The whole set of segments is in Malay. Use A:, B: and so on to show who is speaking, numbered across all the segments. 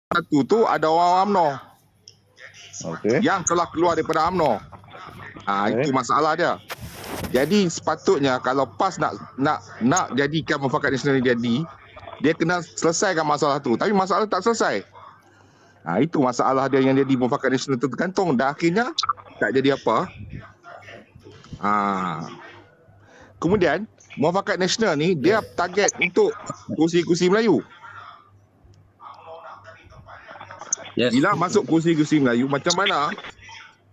A: satu tu ada orang UMNO
B: Okey.
A: yang telah keluar daripada UMNO. Itu masalah dia. Jadi sepatutnya kalau PAS nak jadikan Mufakat Nasional ni jadi, dia kena selesaikan masalah tu. Tapi masalah tak selesai. Itu masalah dia yang jadi Mufakat Nasional tu tergantung. Dan akhirnya tak jadi apa. Kemudian Mufakat Nasional ni dia target untuk kursi-kursi Melayu.
C: Yes.
A: Bila masuk kursi-kursi Melayu, macam mana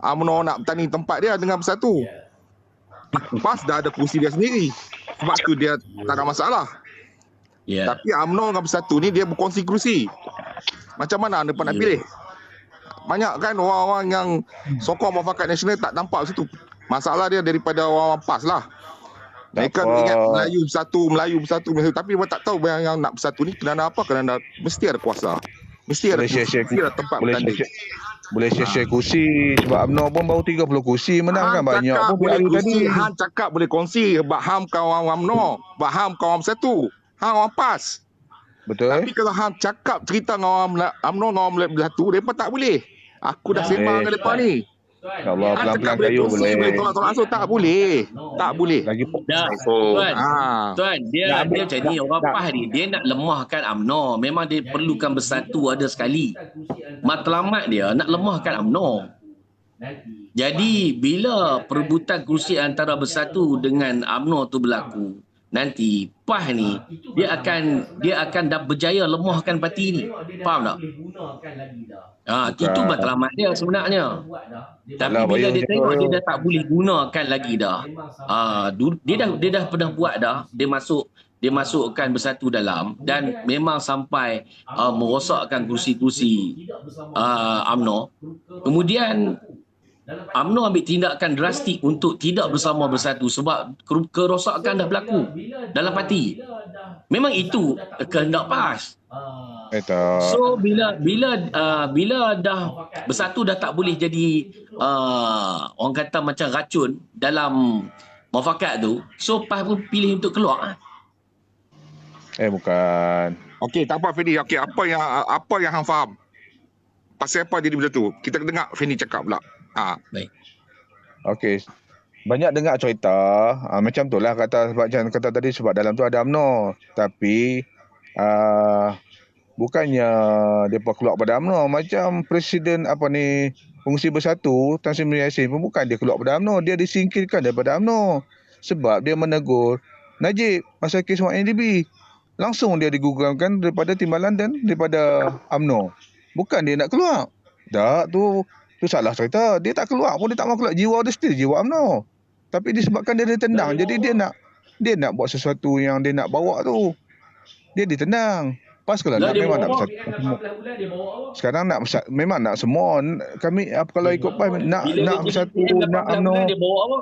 A: UMNO nak bertanding tempat dia dengan Bersatu? PAS dah ada kursi dia sendiri. Sebab tu dia tak ada masalah. Tapi UMNO dengan Bersatu ni dia berkongsi kursi. Macam mana mereka nak pilih? Banyak kan orang-orang yang sokong Mufakat Nasional tak nampak situ. Masalah dia daripada orang PAS lah. Mereka ingat Melayu bersatu. Tapi mereka tak tahu yang nak bersatu ni kerana apa? Kerana mesti ada kuasa. Mesti ada tempat bertanding.
B: Boleh share kursi. Sebab UMNO pun baru 30 kursi menang kan banyak pun
A: boleh
B: tadi.
A: Han cakap boleh kongsi. Sebab HAM kawan UMNO. Sebab HAM kawan Bersatu. HAM orang PAS.
B: Betul.
A: Tapi kalau HAM cakap cerita dengan orang UMNO dengan orang Bersatu, mereka tak boleh. Aku dah sembang dengan mereka ni.
B: Allah pelan-pelan kayu boleh.
A: Boleh tolak-tolak langsung. Tak boleh. Tak boleh.
B: Lagi
C: Tuan, dia macam ni orang PAS ni, dia nak lemahkan UMNO. Memang dia perlukan Bersatu ada sekali. Matlamat dia nak lemahkan UMNO. Jadi bila perebutan kursi antara Bersatu dengan UMNO tu berlaku, nanti PAS ni dia akan dah berjaya lemahkan parti ni. Faham tak? Itu matlamat dia sebenarnya. Tapi bila dia tengok dia dah tak boleh gunakan lagi dah. Dia dah pernah buat dah. Dia masukkan Bersatu dalam dan memang sampai merosakkan kursi-kursi UMNO. Kemudian UMNO ambil tindakan drastik untuk tidak bersama Bersatu sebab kerosakan dah berlaku dalam parti. Memang itu kehendak PAS. So bila dah Bersatu dah tak boleh jadi orang kata macam racun dalam Mufakat tu, so PAS pun pilih untuk keluar.
B: Bukan.
A: Okey, tak apa Fendi. Okey, apa yang hang faham? Pasal apa jadi begitu? Kita dengar Fendi cakap pula.
C: Baik.
B: Okey. Banyak dengar cerita, macam tu lah kata tadi sebab dalam tu ada UMNO. Tapi bukannya depa keluar pada UMNO, macam Presiden Pengurusi Bersatu Tan Sri Yassin pun bukan dia keluar pada UMNO, dia disingkirkan daripada UMNO sebab dia menegur Najib masa kes YNDB. Langsung dia digugurkan daripada timbalan dan daripada UMNO. Bukan dia nak keluar. Tak, tu salah cerita. Dia tak keluar pun, dia tak mau keluar. Jiwa dia still jiwa UMNO. Tapi disebabkan dia ditendang, jadi dia nak buat sesuatu yang dia nak bawa tu. Dia ditendang. PAS kalau nak memang nak bersatu. Sekarang memang nak semua. Kami kalau ikut PAS nak bersatu, nak UMNO.
C: Dia bawa apa?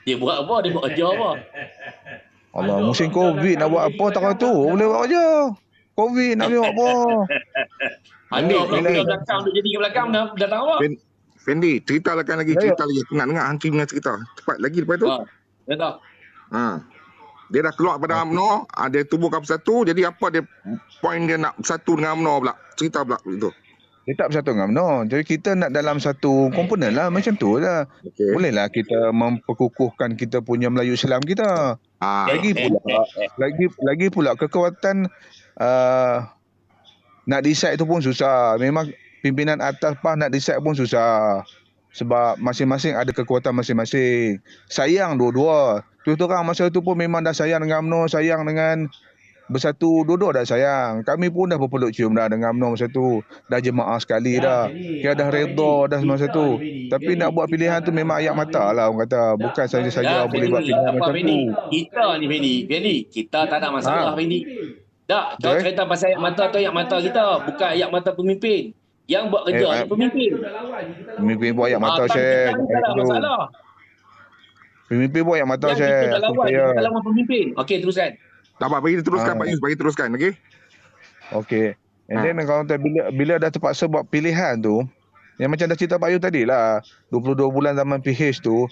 C: Dia buat apa? Dia buat kerja apa?
B: Allah, musim Covid nak buat apa tak tahu. Boleh buat kerja. Covid nak buat apa?
C: Belakang untuk jadi ke belakang dah tahu apa?
A: Fendi, cerita lagi. Aku nak dengar Hanki punya cerita. Cepat lagi lepas tu.
C: Ya tak?
A: Dia dah keluar pada UMNO, dia tubuhkan Bersatu. Jadi apa dia poin dia nak bersatu dengan UMNO pula? Cerita pula begitu.
B: Dia tak bersatu dengan UMNO. Jadi kita nak dalam satu komponen lah, macam tu lah. Okay. Bolehlah kita memperkukuhkan kita punya Melayu Islam kita. Lagi pula kekuatan nak decide tu pun susah. Memang pimpinan atas PAS nak decide pun susah. Sebab masing-masing ada kekuatan masing-masing. Sayang dua-dua. Terang masa tu pun memang dah sayang dengan UMNO, sayang dengan Bersatu, dua-dua dah sayang. Kami pun dah berpeluk cium dah dengan UMNO masa tu. Dah jemaah sekali dah. Kita dah redha dah masa tu. Tapi nak buat pilihan tu memang ayat mata lah orang kata. Bukan saja-saja boleh buat pilihan macam tu.
C: Kita ni Fendi, kita tak ada masalah Fendi. Tak, kalau cerita pasal ayat mata tu ayat mata kita. Bukan ayat mata pemimpin. Yang buat kerja ni pemimpin.
B: Pemimpin buat ayat mata saya.
C: Tak ada masalah.
B: Pemimpin buat ayat mata saya.
C: Kita tak lawan pemimpin. Okey, teruskan.
A: Tak apa, bagi teruskan Pak Yus, bagi teruskan, okey?
B: Okey. And then kalau bila dah terpaksa buat pilihan tu, yang macam dah cerita Pak Yus tadi lah, 22 bulan zaman PH tu,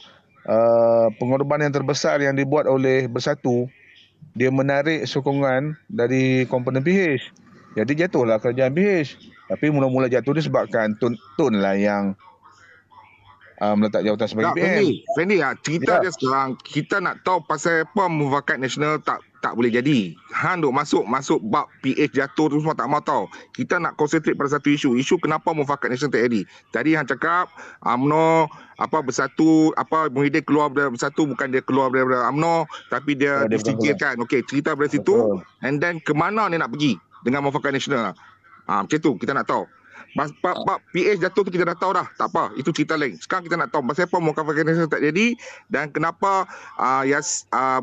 B: pengorbanan yang terbesar yang dibuat oleh Bersatu, dia menarik sokongan dari komponen PH. Jadi jatuhlah kerajaan PH. Tapi mula-mula jatuh disebabkan Tun lah yang meletak jawatan sebagai
A: Tak,
B: PM.
A: Fendi cerita
B: Ya.
A: dia sekarang, kita nak tahu pasal apa mufakat nasional tak boleh jadi. Han duk masuk bab PH jatuh tu semua tak mau tahu. Kita nak konsentrate pada satu isu kenapa mufakat nasional tak jadi. Tadi Han cakap UMNO bersatu, Muhyiddin keluar dari bersatu, bukan dia keluar daripada UMNO tapi dia
B: Dia bukan
A: disingkirkan. Okey, cerita dari situ.
B: Betul.
A: And then ke mana dia nak pergi dengan mufakat nasional? Macam tu kita nak tahu. Bab PH jatuh tu kita dah tahu dah. Tak apa, itu cerita lain. Sekarang kita nak tahu pasal apa mufakat nasional tak jadi dan kenapa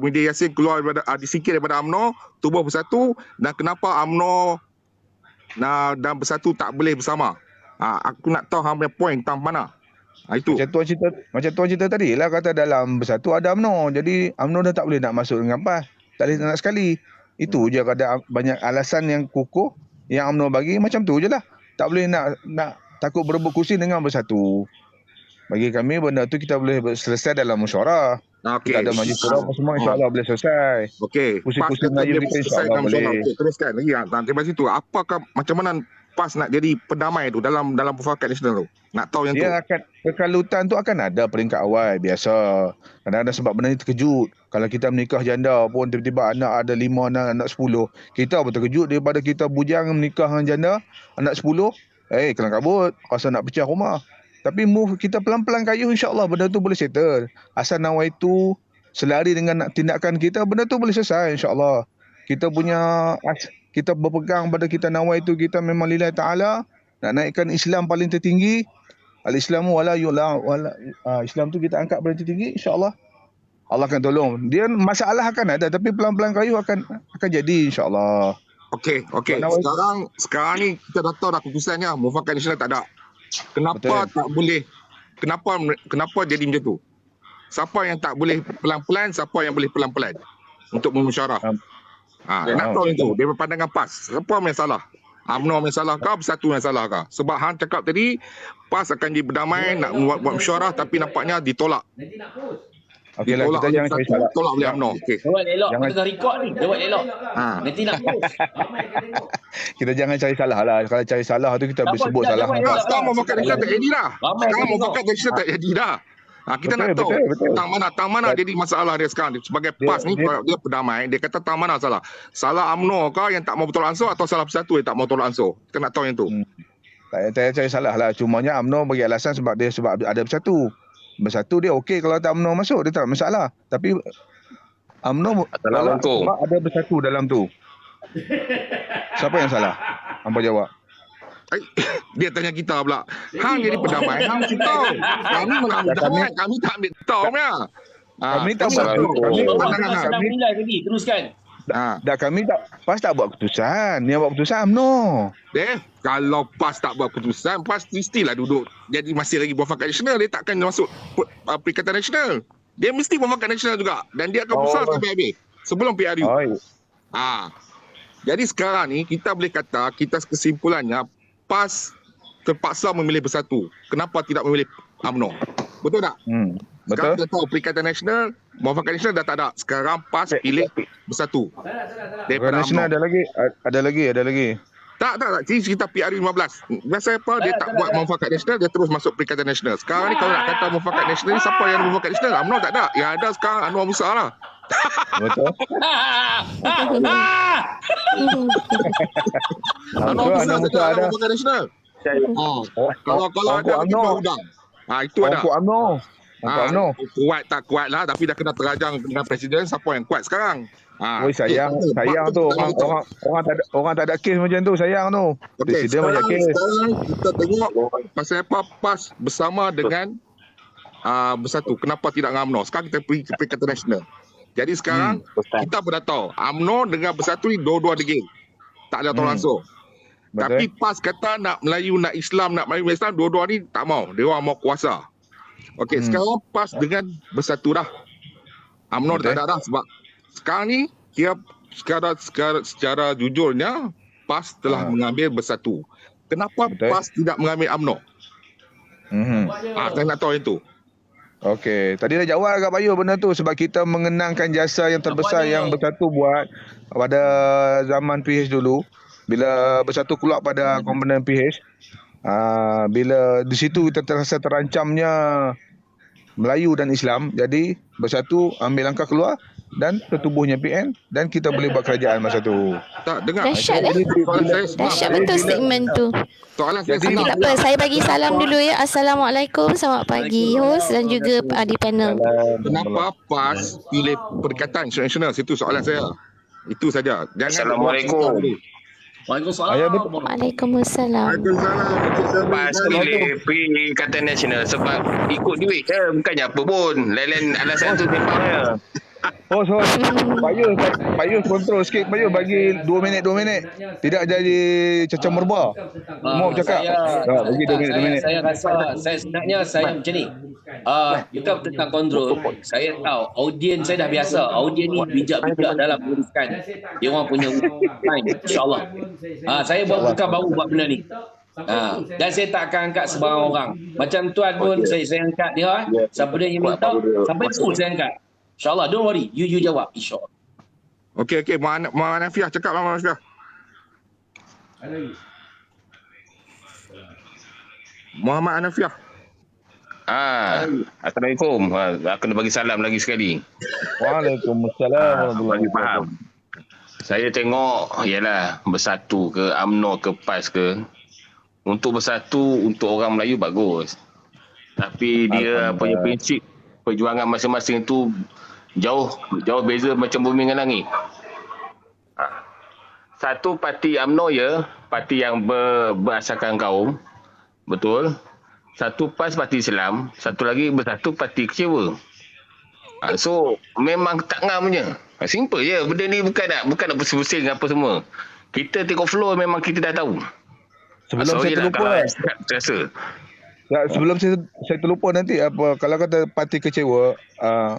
A: Muhyiddin Yassin keluar daripada disingkir daripada UMNO, tubuh bersatu, dan kenapa UMNO dan bersatu tak boleh bersama. Aku nak tahu hang punya point tentang mana. Itu.
B: Macam tuan cerita tadi lah, kata dalam bersatu ada UMNO. Jadi UMNO dah tak boleh nak masuk dengan PAS. Tak boleh nak sekali. Itu je, ada banyak alasan yang kukuh yang UMNO bagi, macam tu je lah. Tak boleh nak takut berebut kursi dengan bersatu. Bagi kami benda tu kita boleh selesai dalam musyawarah.
A: Okey.
B: Kita ada majlis surau semua, insya-Allah boleh selesai.
A: Okey.
B: Kursi-kursi Melayu kita insya-Allah boleh.
A: Okey, teruskan lagi sampai situ. Apakah macam mana PAS nak jadi pendamai tu dalam mufakat nasional tu? Nak tahu yang tu.
B: Dia akan kekalutan tu akan ada peringkat awal biasa. Kadang-kadang sebab benda ni terkejut. Kalau kita menikah janda pun tiba-tiba anak ada 5 anak 10. Kita pun terkejut daripada kita bujang menikah dengan janda anak 10. Kelang kabut, rasa nak pecah rumah. Tapi move kita pelan-pelan kayuh, insya-Allah benda tu boleh settle. Asal nawai tu selari dengan tindakan kita, benda tu boleh selesai insya-Allah. Kita berpegang pada kita nawai tu, kita memang lillahi taala nak naikkan Islam paling tertinggi. Al-Islamu wala yula Islam tu kita angkat paling tertinggi, insya-Allah Allah akan tolong. Dia masalah akan ada tapi pelan-pelan kayu akan jadi insya-Allah.
A: Okey. Sekarang ni kita dah tahu dah keputusannya mufakat nasional tak ada. Kenapa
B: Betul.
A: tak boleh? Kenapa jadi macam tu? Siapa yang tak boleh pelan-pelan, siapa yang boleh pelan-pelan untuk bermusyawarah? Nak tahu itu daripada pandangan PAS. Siapa yang salah? UMNO yang salah kah, bersatu yang salah kah? Sebab Han cakap tadi PAS akan jadi berdamai, nak buat musyawarah tapi nampaknya ditolak.
B: Okeylah, kita jangan cari salah.
A: Tolak oleh UMNO. Okey.
C: Dia buat elok.
B: Jangan-
C: Kita dah record ni. Dia buat elok. Nanti nak post.
B: Kita jangan cari salah lah. Kalau cari salah tu kita boleh sebut salah.
A: Sekarang mufakat nasional tak jadi dah.
C: Ramai
A: Sekarang
C: kali
A: mufakat nasional tak jadi dah. Kita nak
B: Betul,
A: tahu
B: betul.
A: tang mana jadi masalah dia sekarang. Sebagai PAS ni dia perdamai, dia kata tang mana salah. Salah UMNO kah yang tak mau bertolak ansur atau salah bersatu yang tak mau tolak ansur? Kita nak tahu yang tu.
B: Tak payah cari salah lah. Cumanya UMNO bagi alasan sebab ada bersatu. Bersatu dia okey kalau tak UMNO masuk, dia tak masalah. Tapi UMNO
D: Dalam tu.
B: sebab ada bersatu dalam tu. Siapa yang salah? Hampa jawab.
A: Dia tanya kita pula. Hang jadi pendamai, hang mesti tahu. Kami mengambil damai, kami tak ambil tahu punya.
B: Kami tak buat
D: salah.
B: kami
A: Pandangan hang.
C: Sedang nilai lagi. Teruskan.
B: dah kami tak PAS tak buat keputusan. Yang buat keputusan UMNO.
A: Kalau PAS tak buat keputusan, PAS mestilah duduk. Jadi masih lagi mufakat nasional, dia takkan masuk Perikatan Nasional. Dia mesti mufakat nasional juga dan dia akan besar sampai habis sebelum PRU. Jadi sekarang ni kita boleh kata, kita kesimpulannya PAS terpaksa memilih bersatu. Kenapa tidak memilih UMNO? Betul tak? Sekarang
B: Betul.
A: kita tahu Perikatan Nasional, mufakat nasional dah tak ada. Sekarang PAS pilih bersatu. Daripada
B: Nasional
A: UMNO.
B: ada lagi.
A: Tak. Ini cerita PRU 15. Biasa apa, dia tak buat mufakat nasional, dia terus masuk Perikatan Nasional. Sekarang ni kalau nak kata mufakat nasional ni, siapa yang ada mufakat nasional? UMNO tak ada. Yang ada sekarang Anwar Musa lah.
B: Betul.
A: Anwar Musa
B: Anwar Musa
A: saja ada
B: ada.
A: mufakat nasional. Kalau ada
B: Ongkok
A: kita
B: UMNO.
A: udang. Itu ada.
B: Ongkok UMNO.
A: Kuat tak kuat lah, tapi dah kena terajang dengan presiden, siapa yang kuat sekarang?
B: Sayang tu orang tak ada kes macam tu, sayang tu.
A: Okey,
B: Presiden macam kes.
A: sekarang kita tengok pasal apa PAS bersama dengan bersatu. Kenapa tidak dengan UMNO? Sekarang kita pergi ke Perikatan Nasional. Jadi sekarang kita dah tahu UMNO dengan bersatu ni dua-dua degil. Tak ada tolak ansur. Tapi PAS kata nak Melayu, nak Islam, dua-dua ni tak mau. Dia orang mau kuasa. Okey, sekarang PAS dengan bersatu dah. UMNO tak ada dah sebab sekarang ni dia secara jujurnya PAS telah mengambil bersatu. Kenapa PAS tidak mengambil UMNO? Saya nak tahu itu.
B: Okey, tadi dah jawab agak Bayu benda tu sebab kita mengenangkan jasa yang terbesar yang bersatu buat pada zaman PH dulu. Bila Bersatu keluar pada komponen PH, bila di situ kita terasa terancamnya Melayu dan Islam, jadi Bersatu ambil langkah keluar dan tertubuhnya PN dan kita boleh buat kerajaan masa tu.
A: Tak, dengar.
D: Dahsyat
A: Soalan saya
D: Dahsyat betul statement tu.
A: Soalan saya
B: Jadi,
D: Okey, tak apa. Saya bagi salam dulu ya. Assalamualaikum. Selamat pagi host dan juga di panel.
A: Kenapa PAS pilih Perikatan Internasional? Situ soalan saya. Itu saja. Jangan
E: Assalamualaikum.
C: Waalaikumsalam.
D: Waalaikumsalam.
A: Waalaikumsalam.
E: PAS pilih Kata Nasional sebab ikut duit je, bukannya apa pun. Lain-lain alasan tu timbang je.
B: Pak Yus kontrol sikit, Pak Yus bagi 2 minit. Tidak jadi cacah merbah. Mau cakap. Bagi 2 minit.
C: Saya rasa sebenarnya saya macam ni. Bukan tentang kontrol. Saya tahu audien saya dah biasa. Audien ni bijak-bijak dalam menguruskan. Dia orang punya time, insya-Allah. Saya bukan baru buat benda ni. Dan saya tak akan angkat sebarang orang. Macam tuan pun saya angkat dia. Siapa dia yang minta, sampai full saya angkat. InsyaAllah, don't worry. You jawab, insyaAllah.
A: Okey. Muhammad Hanafiah. Cakap Muhammad Hanafiah. Muhammad Hanafiah.
E: Assalamualaikum. Kena bagi salam lagi sekali.
B: Waalaikumsalam.
E: Bagi faham. Saya tengok, yalah, Bersatu ke, UMNO ke, PAS ke. Untuk Bersatu, untuk orang Melayu bagus. Tapi dia punya prinsip perjuangan masing-masing tu jauh beza macam bumi dengan langit. Satu parti UMNO parti yang berasaskan kaum, betul. Satu PAS parti Islam, satu lagi Bersatu parti kecewa. So memang tak ngamnya. Simple je. Benda ni bukan nak pusing-pusing apa semua. Kita tengok flow memang kita dah tahu.
B: Sebelum saya terlupa. Sebelum saya terlupa nanti apa kalau kata parti kecewa,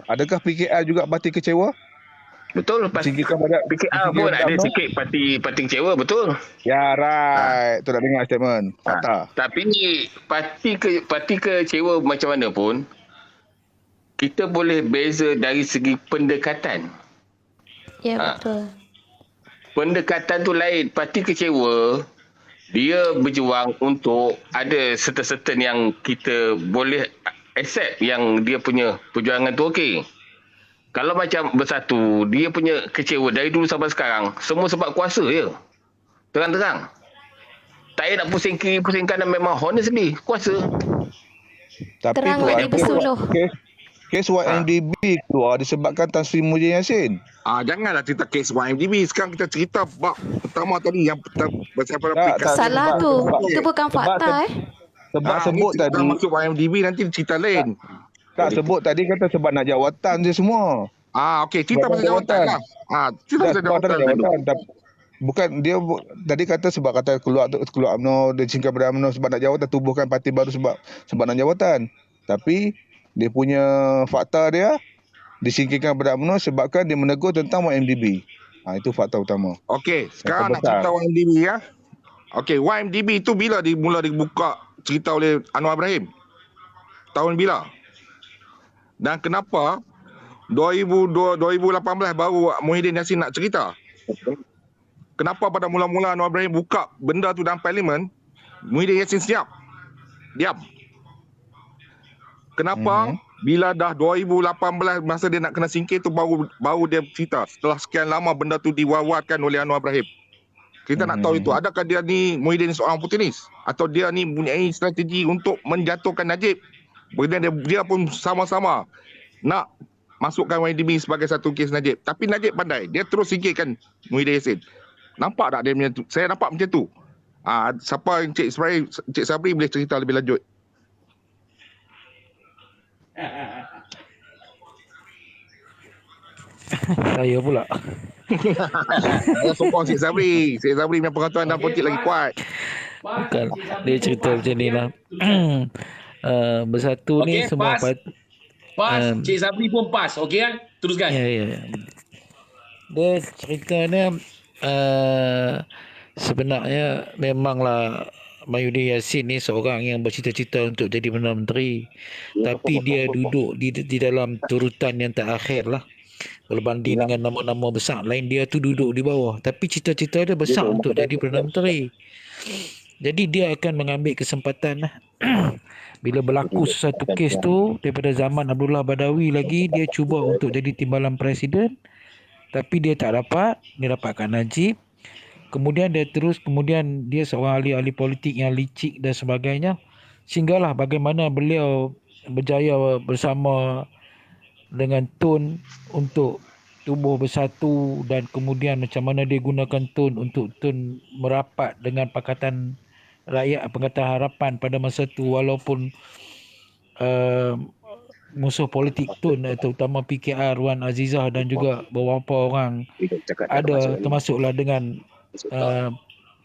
B: adakah PKR juga parti kecewa?
E: Betul, PKR pun ada sikit parti kecewa, betul.
B: Ya, right. Tu nak dengar statement. Fakta.
E: Tapi parti kecewa macam mana pun, kita boleh beza dari segi pendekatan.
D: Ya, betul.
E: Pendekatan tu lain. Parti kecewa, dia berjuang untuk ada certain yang kita boleh accept yang dia punya perjuangan tu okey. Kalau macam Bersatu, dia punya kecewa dari dulu sampai sekarang, semua sebab kuasa je. Terang-terang. Tak payah nak pusing kiri, pusing kanan, memang honestly, kuasa.
B: Tapi
D: Terang bagi bersuluh.
B: Kes YMDB keluar disebabkan Tan Sri Muhyiddin Yassin.
A: Janganlah cerita kes YMDB. Sekarang kita cerita bab pertama tadi yang bersama
D: Salah tu. Itu bukan fakta
B: Sebab sebut tadi.
A: Masuk YMDB nanti cerita lain.
B: Tak sebut tadi kata sebab nak jawatan je semua.
A: Okey, cerita pasal jawatan lah. Cerita pasal jawatan.
B: Bukan dia tadi kata sebab kata keluar UMNO, dia singkir pada UMNO sebab nak jawatan, tubuhkan parti baru sebab nak jawatan. Tapi dia punya fakta dia disingkirkan pada UMNO sebabkan dia menegur tentang YMDB. Itu fakta utama.
A: Okey, sekarang nak cerita YMDB ya. Okey, YMDB tu bila mula dibuka cerita oleh Anwar Ibrahim? Tahun bila? Dan kenapa 2018 baru Muhyiddin Yassin nak cerita? Kenapa pada mula-mula Anwar Ibrahim buka benda tu dalam parlimen, Muhyiddin Yassin siap? Diam. Kenapa bila dah 2018 masa dia nak kena singkir tu baru dia cerita setelah sekian lama benda tu diwawatkan oleh Anwar Ibrahim? Kita nak tahu itu, adakah dia ni Muhyiddin seorang putinis atau dia ni mempunyai strategi untuk menjatuhkan Najib? Kemudian dia pun sama-sama nak masukkan YMDB sebagai satu kes Najib. Tapi Najib pandai, dia terus singkirkan Muhyiddin Yassin. Nampak tak dia punya tu? Saya nampak macam tu. Siapa Encik Sabri boleh cerita lebih lanjut.
F: Saya pula.
A: Saya sokong Encik Sabri. Encik Sabri punya pengetahuan dalam politik lagi kuat.
F: Bukan. Dia cerita macam ni lah. Bersatu ni semua
C: PAS. Cik Sabri pun PAS. Okey kan? Teruskan.
F: Ya. Dia ceritanya sebenarnya memanglah Muhyiddin Yassin ni seorang yang bercita-cita untuk jadi Perdana Menteri. Tapi dia duduk di dalam turutan yang terakhir lah. Kalau banding dengan nama-nama besar lain, dia tu duduk di bawah. Tapi cita-cita dia besar untuk jadi Perdana Menteri. Jadi dia akan mengambil kesempatan lah. Bila berlaku sesuatu kes tu, daripada zaman Abdullah Badawi lagi, dia cuba untuk jadi timbalan presiden. Tapi dia tak dapat. Dia dapatkan Najib. Kemudian dia seorang ahli-ahli politik yang licik dan sebagainya. Sehinggalah bagaimana beliau berjaya bersama dengan Tun untuk tubuh bersatu, dan kemudian macam mana dia gunakan Tun untuk Tun merapat dengan Pakatan Rakyat, Pakatan Harapan pada masa tu, walaupun musuh politik Tun terutama PKR Wan Azizah dan juga beberapa orang ada termasuklah dengan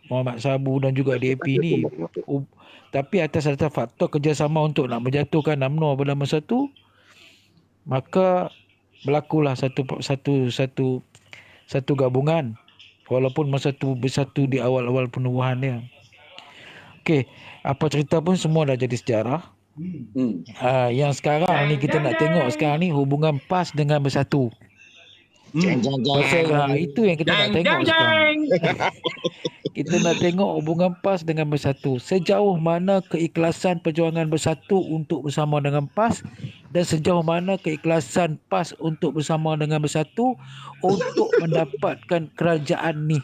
F: Muhammad Sabu dan juga DAP ni. Tapi atas faktor kerjasama untuk nak menjatuhkan UMNO pada masa tu, maka berlakulah satu gabungan, walaupun masa tu bersatu di awal-awal penubuhan dia. Okey, apa cerita pun semua dah jadi sejarah. Yang sekarang ni kita nak tengok sekarang ni hubungan PAS dengan Bersatu. Pasal itu yang kita nak tengok sekarang. Kita nak tengok hubungan PAS dengan Bersatu. Sejauh mana keikhlasan perjuangan Bersatu untuk bersama dengan PAS, dan sejauh mana keikhlasan PAS untuk bersama dengan Bersatu untuk mendapatkan kerajaan ni.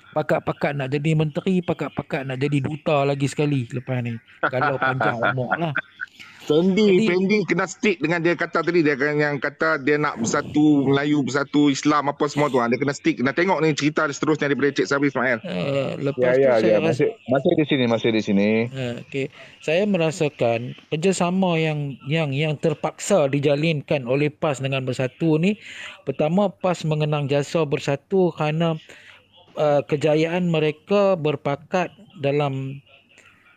F: Pakat-pakat nak jadi menteri, pakat-pakat nak jadi duta lagi sekali lepas ni. Kalau panjang umur lah.
A: Fendi kena stick dengan dia kata tadi, dia yang kata dia nak bersatu Melayu, bersatu Islam apa semua tu. Dia kena stick. Kena tengok ni cerita seterusnya daripada Cik Sabri Ismail.
F: Lepas tu saya rasa
B: masih di sini.
F: Okay. Saya merasakan kerjasama yang terpaksa dijalinkan oleh PAS dengan Bersatu ni, pertama PAS mengenang jasa Bersatu kerana kejayaan mereka berpakat dalam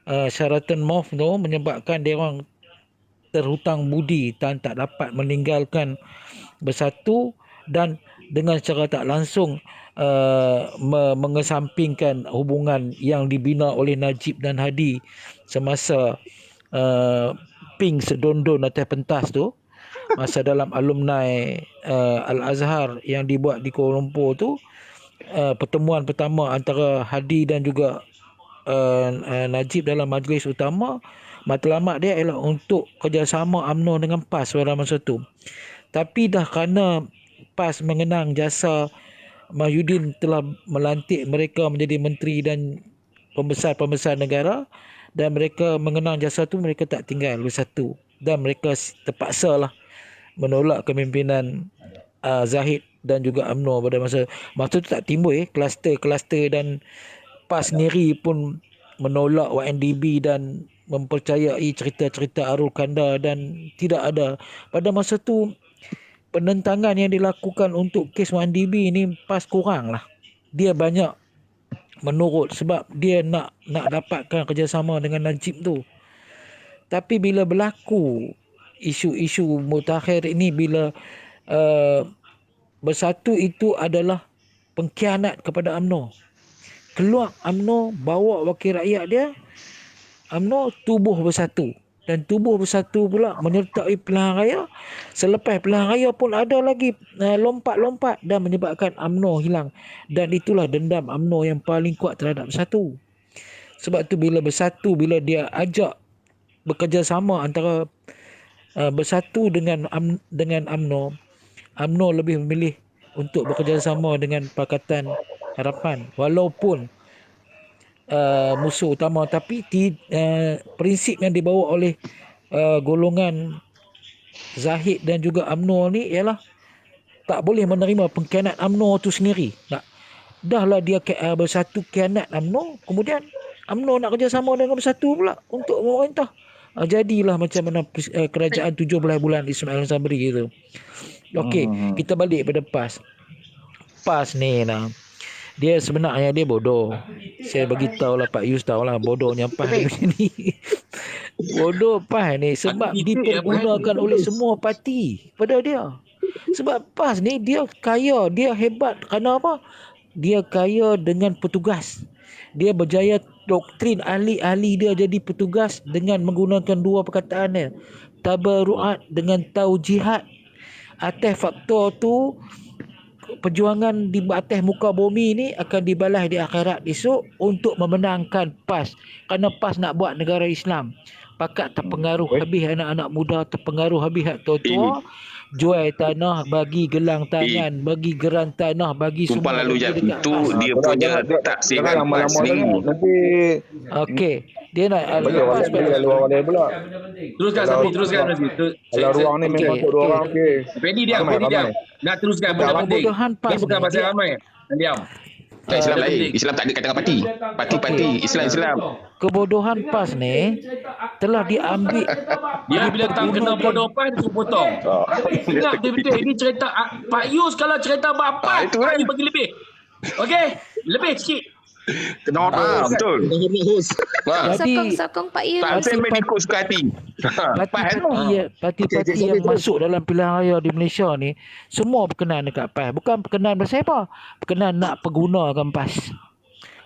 F: Sheraton Move tu menyebabkan dia orang terhutang budi dan tak dapat meninggalkan Bersatu, dan dengan secara tak langsung mengesampingkan hubungan yang dibina oleh Najib dan Hadi semasa ping sedondon atas pentas tu, masa dalam alumni Al-Azhar yang dibuat di Kuala Lumpur tu. Pertemuan pertama antara Hadi dan juga Najib dalam majlis utama, matlamat dia ialah untuk kerjasama UMNO dengan PAS pada masa tu. Tapi dah kerana PAS mengenang jasa Mahyudin telah melantik mereka menjadi menteri dan pembesar-pembesar negara, dan mereka mengenang jasa tu, mereka tak tinggal Bersatu, dan mereka terpaksa lah menolak kepimpinan Zahid dan juga UMNO pada masa tu. Tak timbul kluster-kluster, dan PAS sendiri pun menolak YNDB dan mempercayai cerita-cerita Arul Kanda, dan tidak ada pada masa tu penentangan yang dilakukan untuk kes YNDB ni. PAS kurang lah, dia banyak menurut sebab dia nak dapatkan kerjasama dengan Najib tu. Tapi bila berlaku isu-isu mutakhir ini, bila Bersatu itu adalah pengkhianat kepada UMNO, keluar UMNO bawa wakil rakyat dia, UMNO tubuh Bersatu, dan tubuh Bersatu pula menyertai pilihan raya. Selepas pilihan raya pun ada lagi lompat-lompat dan menyebabkan UMNO hilang. Dan itulah dendam UMNO yang paling kuat terhadap Bersatu. Sebab tu bila Bersatu, bila dia ajak bekerjasama antara Bersatu dengan UMNO, UMNO lebih memilih untuk bekerjasama dengan Pakatan Harapan walaupun musuh utama. Tapi prinsip yang dibawa oleh golongan Zahid dan juga UMNO ni ialah tak boleh menerima pengkhianat UMNO tu sendiri. Dahlah dia Bersatu khianat UMNO, kemudian UMNO nak kerjasama dengan Bersatu pula untuk memerintah. Jadilah macam mana kerajaan 17 bulan Ismail Sabri gitu. Okey, kita balik pada PAS. PAS ni lah, dia sebenarnya dia bodoh. Saya bagi tahulah Pak Yus tahulah bodohnya PAS ni macam ni. Bodoh PAS ni sebab dipergunakan oleh semua parti pada dia. Sebab PAS ni dia kaya, dia hebat kerana apa? Dia kaya dengan petugas. Dia berjaya doktrin ahli-ahli dia jadi petugas dengan menggunakan dua perkataan dia, tabarruat dengan taujihad. atas faktor tu perjuangan di atas muka bumi ni akan dibalas di akhirat esok untuk memenangkan PAS. Kerana PAS nak buat negara Islam. Pakat terpengaruh habis anak-anak muda, terpengaruh habis hak tua-tua. Jual tanah, bagi gelang tangan, bagi geran tanah, bagi
E: Tumpang
F: semua.
E: lalu
F: bagi
E: jap.
F: dekat
E: Itu
F: PAS.
E: dia punya
B: jangan
E: taksiran PAS
B: lama-lama
E: sendiri.
B: sangat. Nanti
F: Okey. Dia nak
B: banyak
F: lepas
B: orang dia luar dia pula.
C: Teruskan Safi, teruskan Safi.
B: Kalau ruang ni memang untuk dua orang okey.
C: Fendi diam,
B: Ramai,
C: Fendi diam.
B: ramai.
C: Nak teruskan benda
F: Dalam
C: penting.
F: kebodohan PAS
C: Dia bukan
F: ni,
C: pasal
F: dia-
C: ramai. Diam.
E: Tak, Islam
C: Benda
E: lain.
C: penting.
E: Islam tak ada katakan parti. Parti, Islam.
F: Kebodohan PAS ni telah diambil.
C: Dia bila tak kena bodoh PAS, tu potong. Ingat betul-betul. Ini cerita Pak Yus kalau cerita bapa,
E: itu kan.
C: Pak Yus bagi lebih. Okey? Lebih sikit.
A: Kena hormat.
E: Betul.
A: Kena hormat host.
F: Jadi
D: Sokong Pak Yus.
E: Tak, saya main ikut suka hati.
F: parti-parti
A: Okey,
F: yang
A: sorry,
F: masuk dalam pilihan raya di Malaysia ni semua berkenan dekat PAS. Bukan berkenan pasal apa? Berkenan nak pergunakan PAS.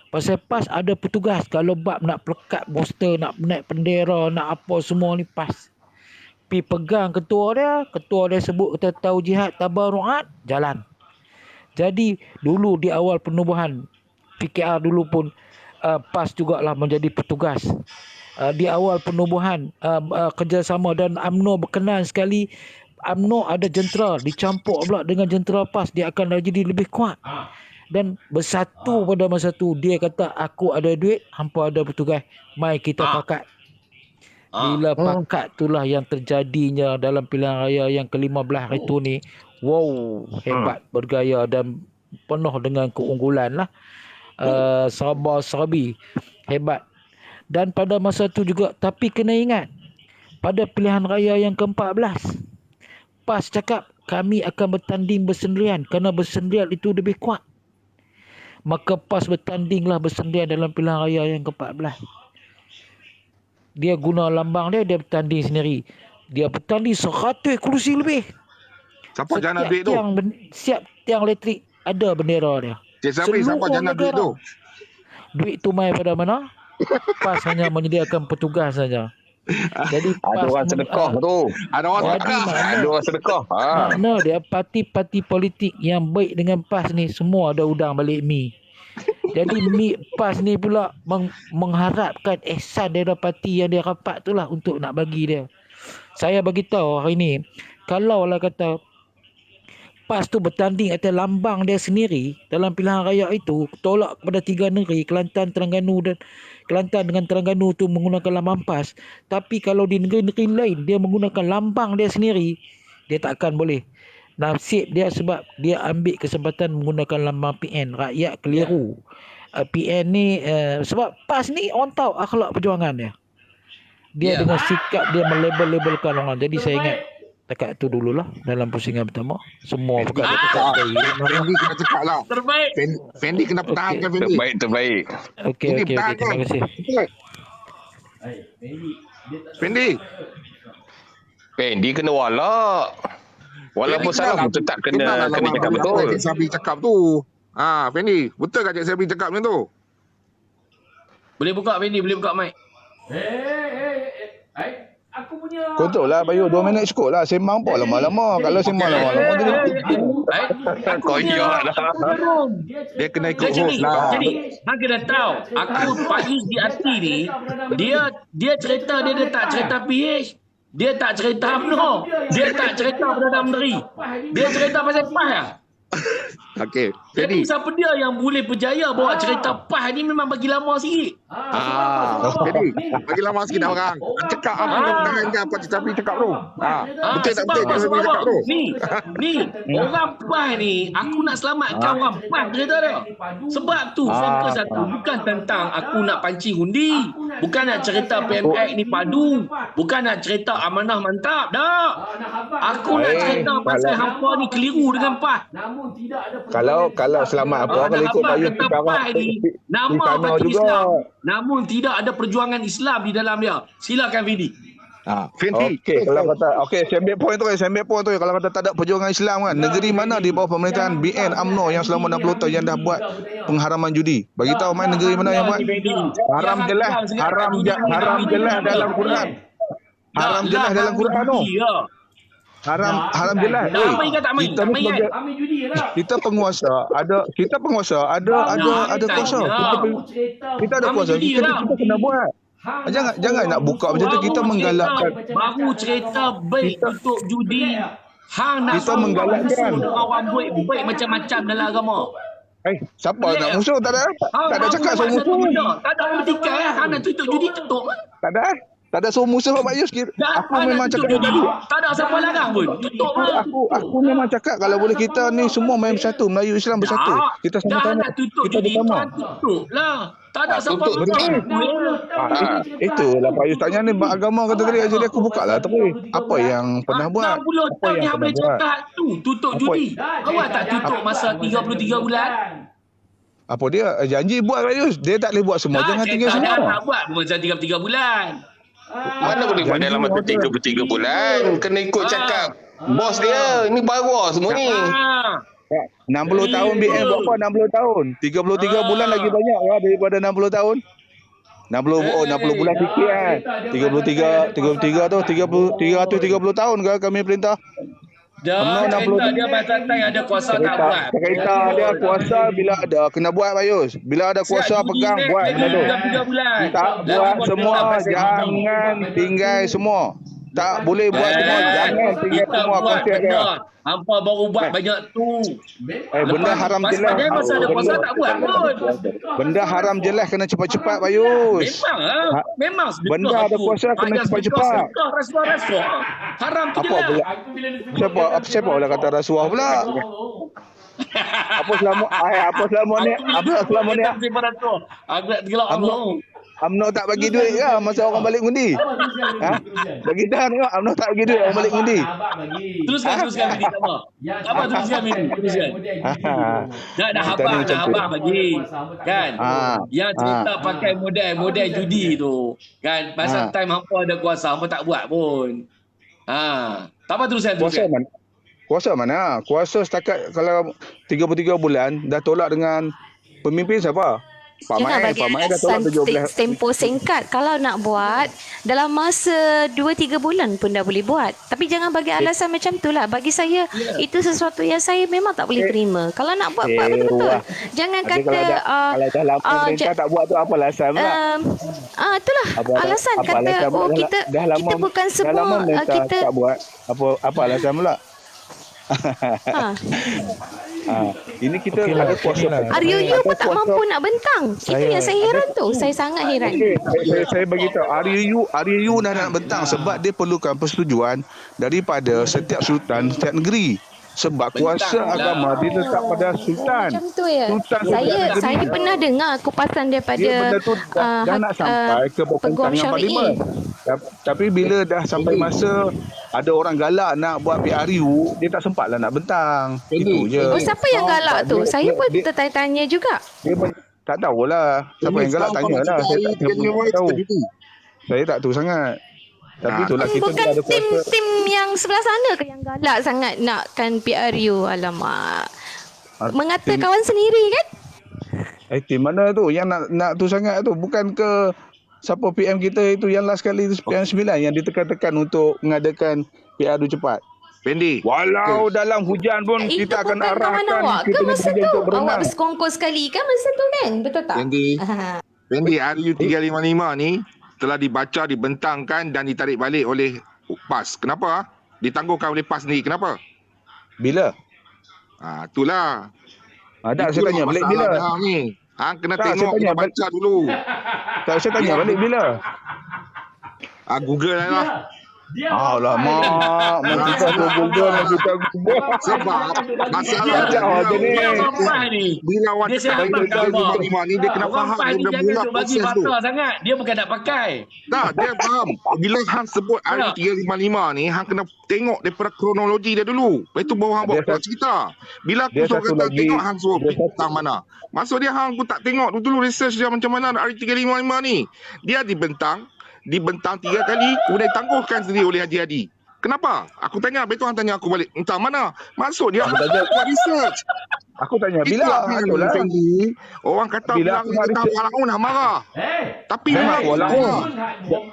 F: Pasal PAS ada petugas kalau bab nak pelekat poster, nak naik bendera, nak apa semua ni PAS. Pi pegang ketua dia sebut kata tahu jihad tabarruat, jalan. Jadi dulu di awal penubuhan PKR dulu pun PAS jugalah menjadi petugas. Di awal penubuhan kerjasama dan UMNO berkenan sekali. UMNO ada jentera dicampur pula dengan jentera PAS, dia akan jadi lebih kuat. Dan bersatu pada masa tu dia kata aku ada duit, hampa ada petugas, mai kita pakat. Bila pakat itulah yang terjadinya dalam pilihan raya yang ke-15 itu ni. Wow, hebat, bergaya dan penuh dengan keunggulan lah. Sabar Serabi hebat. Dan pada masa tu juga, tapi kena ingat pada pilihan raya yang ke-14 PAS cakap kami akan bertanding bersendirian kerana bersendirian itu lebih kuat. Maka PAS bertandinglah bersendirian dalam pilihan raya yang ke-14. Dia guna lambang dia bertanding sendiri. Dia bertanding 100 kerusi lebih.
A: Siapa jana duit tu?
F: Siap tiang elektrik ada bendera dia.
A: Cik Safi, siapa
F: Seluruh
A: jana duit
F: negara.
A: tu?
F: Duit tu mai pada mana? PAS hanya menyediakan petugas saja. Jadi
E: Ada
F: PAS
E: orang sedekah tu.
A: Ada orang
F: Jadi
A: sedekah.
E: Ada orang sedekah.
F: makna dia parti-parti politik yang baik dengan PAS ni semua ada udang balik mi. Jadi PAS ni pula mengharapkan ihsan daripada parti yang dia rapat tu lah untuk nak bagi dia. Saya bagi tahu hari ni, kalau lah kata PAS tu bertanding atas lambang dia sendiri dalam pilihan raya itu, tolak kepada 3 negeri, Kelantan, Terengganu dan Kelantan dengan Terengganu tu menggunakan lambang PAS. Tapi kalau di negeri-negeri lain dia menggunakan lambang dia sendiri, dia tak akan boleh. Nasib dia sebab dia ambil kesempatan menggunakan lambang PN. Rakyat keliru. PN ni sebab PAS ni orang tahu akhlak perjuangan dia. Dia dengan sikap dia melabel-labelkan orang. Jadi saya ingat dekat tu dululah dalam pusingan pertama. Semua pekat
A: Fendi kena cekak lah.
C: Terbaik.
A: Fendi kena pertahankan Fendi.
E: Terbaik.
F: Okey,
A: Ini
F: okey, okey. Terima kasih.
A: Fendi.
E: Fendi kena walak. Walaupun salah pun tetap kena cakap betul.
A: Cik Sabi cakap tu. Fendi, betul tak Cik Sabi cakap macam tu?
C: Boleh buka Fendi, boleh buka mic.
G: Aku punya
B: Kontrol lah Bayu, 2 minit cukup lah. Sembang apa lama-lama. Kalau sembang lama-lama dia
E: Koyak lah.
A: Dia kena ikut
C: Jadi,
A: host lah.
C: jadi hang kena tahu, aku Pak Yus di hati ni, dia cerita dia tak cerita PH. Dia tak cerita UMNO. Dia tak cerita Perdana Menteri. Dia cerita pasal PAS lah.
A: Okey,
C: Jadi
A: Fendi.
C: siapa dia yang boleh berjaya bawa cerita PAS ni memang bagi lama sikit.
A: Fendi, bagi lama sikit dah orang. Cakap apa pertahankan apa Cik Sabi cakap tu. Betul tak betul Cik Sabi cakap tu?
C: Ni orang PAS ni, aku nak selamatkan orang PAS cerita dia. Sebab tu fokus aku bukan tentang aku nak pancing undi, bukan nak cerita PMX ni padu, bukan nak cerita amanah mantap dah. Aku nak cerita pasal hampa ni keliru dengan PAS.
G: namun tidak ada
B: Kalau selamat apa kalau ikut Bayu
C: tentang PAS ni, nama
B: sana
C: parti
B: juga.
C: Islam, namun tidak ada perjuangan Islam di dalam dia. Silakan Vidi.
A: Fendi.
B: Okey, kalau kata saya ambil point tu. Kalau kata tak ada perjuangan Islam kan, negeri mana di bawah pemerintahan BN UMNO yang selama 60 tahun yang dah buat pengharaman judi? Bagi tahu main negeri mana yang buat? Haram jelas dalam Quran. Haram jelas dalam Quran tu. Haram jelas.
C: Tak main ke tak main?
B: Kita
C: Tak
B: ni
C: main kan?
B: sebagai
G: Kami judi lah.
B: kita penguasa, ada kuasa. Kita ada kuasa. Kita kena buat. Jangan nak buka macam tu, kita menggalakkan.
C: Baru cerita baik untuk judi. Hang nak
B: Kita menggalakkan.
C: orang baik macam-macam dalam agama.
B: Siapa nak musuh? Tak ada. Tak ada cakap suruh musuh.
C: Tak ada politikai. Hang nak tutup judi, tutup.
B: Tak ada suruh musuh Pak Yus. Aku memang cakap tadi.
C: Tak ada siapa larang pun. Tutup lah.
B: Aku memang cakap kalau boleh kita ni semua main bersatu, Melayu Islam bersatu. Kita
C: Dah
B: sama-sama.
C: nak tutup
B: Kita
C: judi,
B: bersama.
C: tuan tutup lah. Tak ada siapa
E: tutup
C: tutup.
B: Itulah Pak Yus tanya ni agama kata tadi, jadi aku buka lah terus. Apa yang pernah buat?
C: 60 tahun ni boleh cakap tu. Tutup judi. Awak tak tutup masa 33 bulan?
B: Apa dia? Janji buat Pak Yus. Dia tak boleh buat semua. Jangan tinggal
C: Dia
B: semua.
C: tak buat masa 33 bulan.
E: Mana boleh buat dalam masa 33 bulan. Kena ikut cakap bos dia. Ini baru semua ni.
B: 60 tahun BM buat apa? 60 tahun. 33 bulan lagi banyak lah daripada 60 tahun. 60 bulan sikit kan. 33 tu 330 tahun ke kami perintah.
C: Dah cerita dia pasal time ada kuasa tak buat.
B: Cerita dia kuasa bila ada kena buat Pak Yus. Bila ada kuasa pegang buat benda tu.
C: 3 bulan.
B: Tak buat semua, jangan tinggal semua. Tak boleh buat semua, jangan tinggal
C: Kita
B: semua
C: buat
B: konsep dia.
C: benda. Hampa baru buat banyak tu.
B: Benda haram jelas.
C: Dia masa ada kuasa tak buat pun.
B: Benda haram jelas kena cepat-cepat Pak Yus.
C: Memang lah. Memang sedekah
B: Benda ada
C: tu.
B: kuasa kena
C: Banyak
B: cepat-cepat.
C: sedekah, rasuah-rasuah. Haram tu
B: Apa
C: je
B: pula?
C: lah.
B: Siapa pula kata rasuah pula? Apa selama ni?
C: Agak gelap Allah.
B: UMNO tak bagi duit ke masa orang balik undi? Bagi dah tengok UMNO tak bagi duit orang balik undi.
C: Teruskan Midi sama. Apa teruskan Midi? Teruskan. Dah abang bagi. Kan? Yang cerita pakai model judi tu. Kan? Masa time hampa ada kuasa, hampa tak buat pun. Tak apa teruskan.
B: Kuasa mana? Kuasa setakat kalau 33 bulan dah tolak dengan pemimpin siapa? Pak Mai dah tolak 17.
D: Tempoh singkat. Kalau nak buat dalam masa 2-3 bulan pun dah boleh buat. Tapi jangan bagi alasan macam tu lah. Bagi saya itu sesuatu yang saya memang tak boleh terima. Kalau nak buat betul-betul. Jangan kata
B: kalau dah lama perintah tak buat tu apa alasan pula?
D: Itulah alasan kata kita bukan semua kita
B: tak buat. Apa alasan pula? Ini kita ada kuasa.
D: RUU pun tak mampu nak bentang. Itu yang saya heran tu. Saya sangat heran.
B: Saya beritahu RUU dah nak bentang sebab dia perlukan persetujuan daripada setiap sultan setiap negeri. Sebab kuasa agama diletak pada sultan.
D: Macam tu ya. Saya pernah dengar kupasan daripada
B: dah nak sampai ke
D: Peguam
B: Perbentangan Parlimen. Tapi bila dah sampai masa ada orang galak nak buat PRU, dia tak sempatlah nak bentang. Itu je.
D: Siapa yang galak tu? Saya pun tertanya juga.
B: Tak tahulah. Siapa yang galak tanyalah. Saya tak tahu. Saya tak tahu sangat. Tapi itulah kita
D: bukan
B: ada kuasa.
D: tim yang sebelah sana ke yang galak sangat nakkan PRU? Alamak. Mengata kawan sendiri kan?
B: Tim mana tu yang nak tu sangat tu? Bukan ke siapa PM kita itu yang last kali itu PM 9 yang ditekan-tekan untuk mengadakan PRU cepat.
A: Pendi.
B: Walau dalam hujan pun kita akan arahkan
D: kita masa tu. Awak bersekongkol sekali kan masa tu kan? Betul tak?
A: Pendi RU 355 ni telah dibaca, dibentangkan dan ditarik balik oleh PAS. Kenapa? Ditangguhkan oleh PAS sendiri. Kenapa?
B: Bila?
A: Itulah.
B: Saya tanya balik bila?
A: Ni. Kena tengok, kena baca dulu.
B: Saya tanya balik bila?
A: Google lah.
B: Alamak, kita Google.
A: Sebab masalah
C: ni.
A: Bila awak cakap ni dia kena faham dia mula proses tu.
C: Dia bukan nak pakai.
A: Tak, dia faham. Bila hang sebut RU 355 ni, hang kena tengok daripada kronologi dia dulu. Lepas tu baru hang buat cerita. Bila aku suruh kata tengok, hang suruh tentang mana. Maksud dia hang aku tak tengok dulu research dia macam mana RU 355 ni. Dia dibentang 3 kali, kemudian ditangguhkan sendiri oleh Haji Hadi. Kenapa? Aku tanya, betul hang tanya aku balik. Entah mana? Maksud dia buat research.
B: Aku tanya
A: Itulah
B: bila.
A: Bilang
B: Itulah.
A: Fendi. Orang kata
B: Bila
A: Bilang
B: aku
A: ni
B: hari
A: kata
B: se-
A: Walaun nak marah. Tapi
B: Memang
A: Bilang
B: aku
A: tak
B: walaun.
A: marah.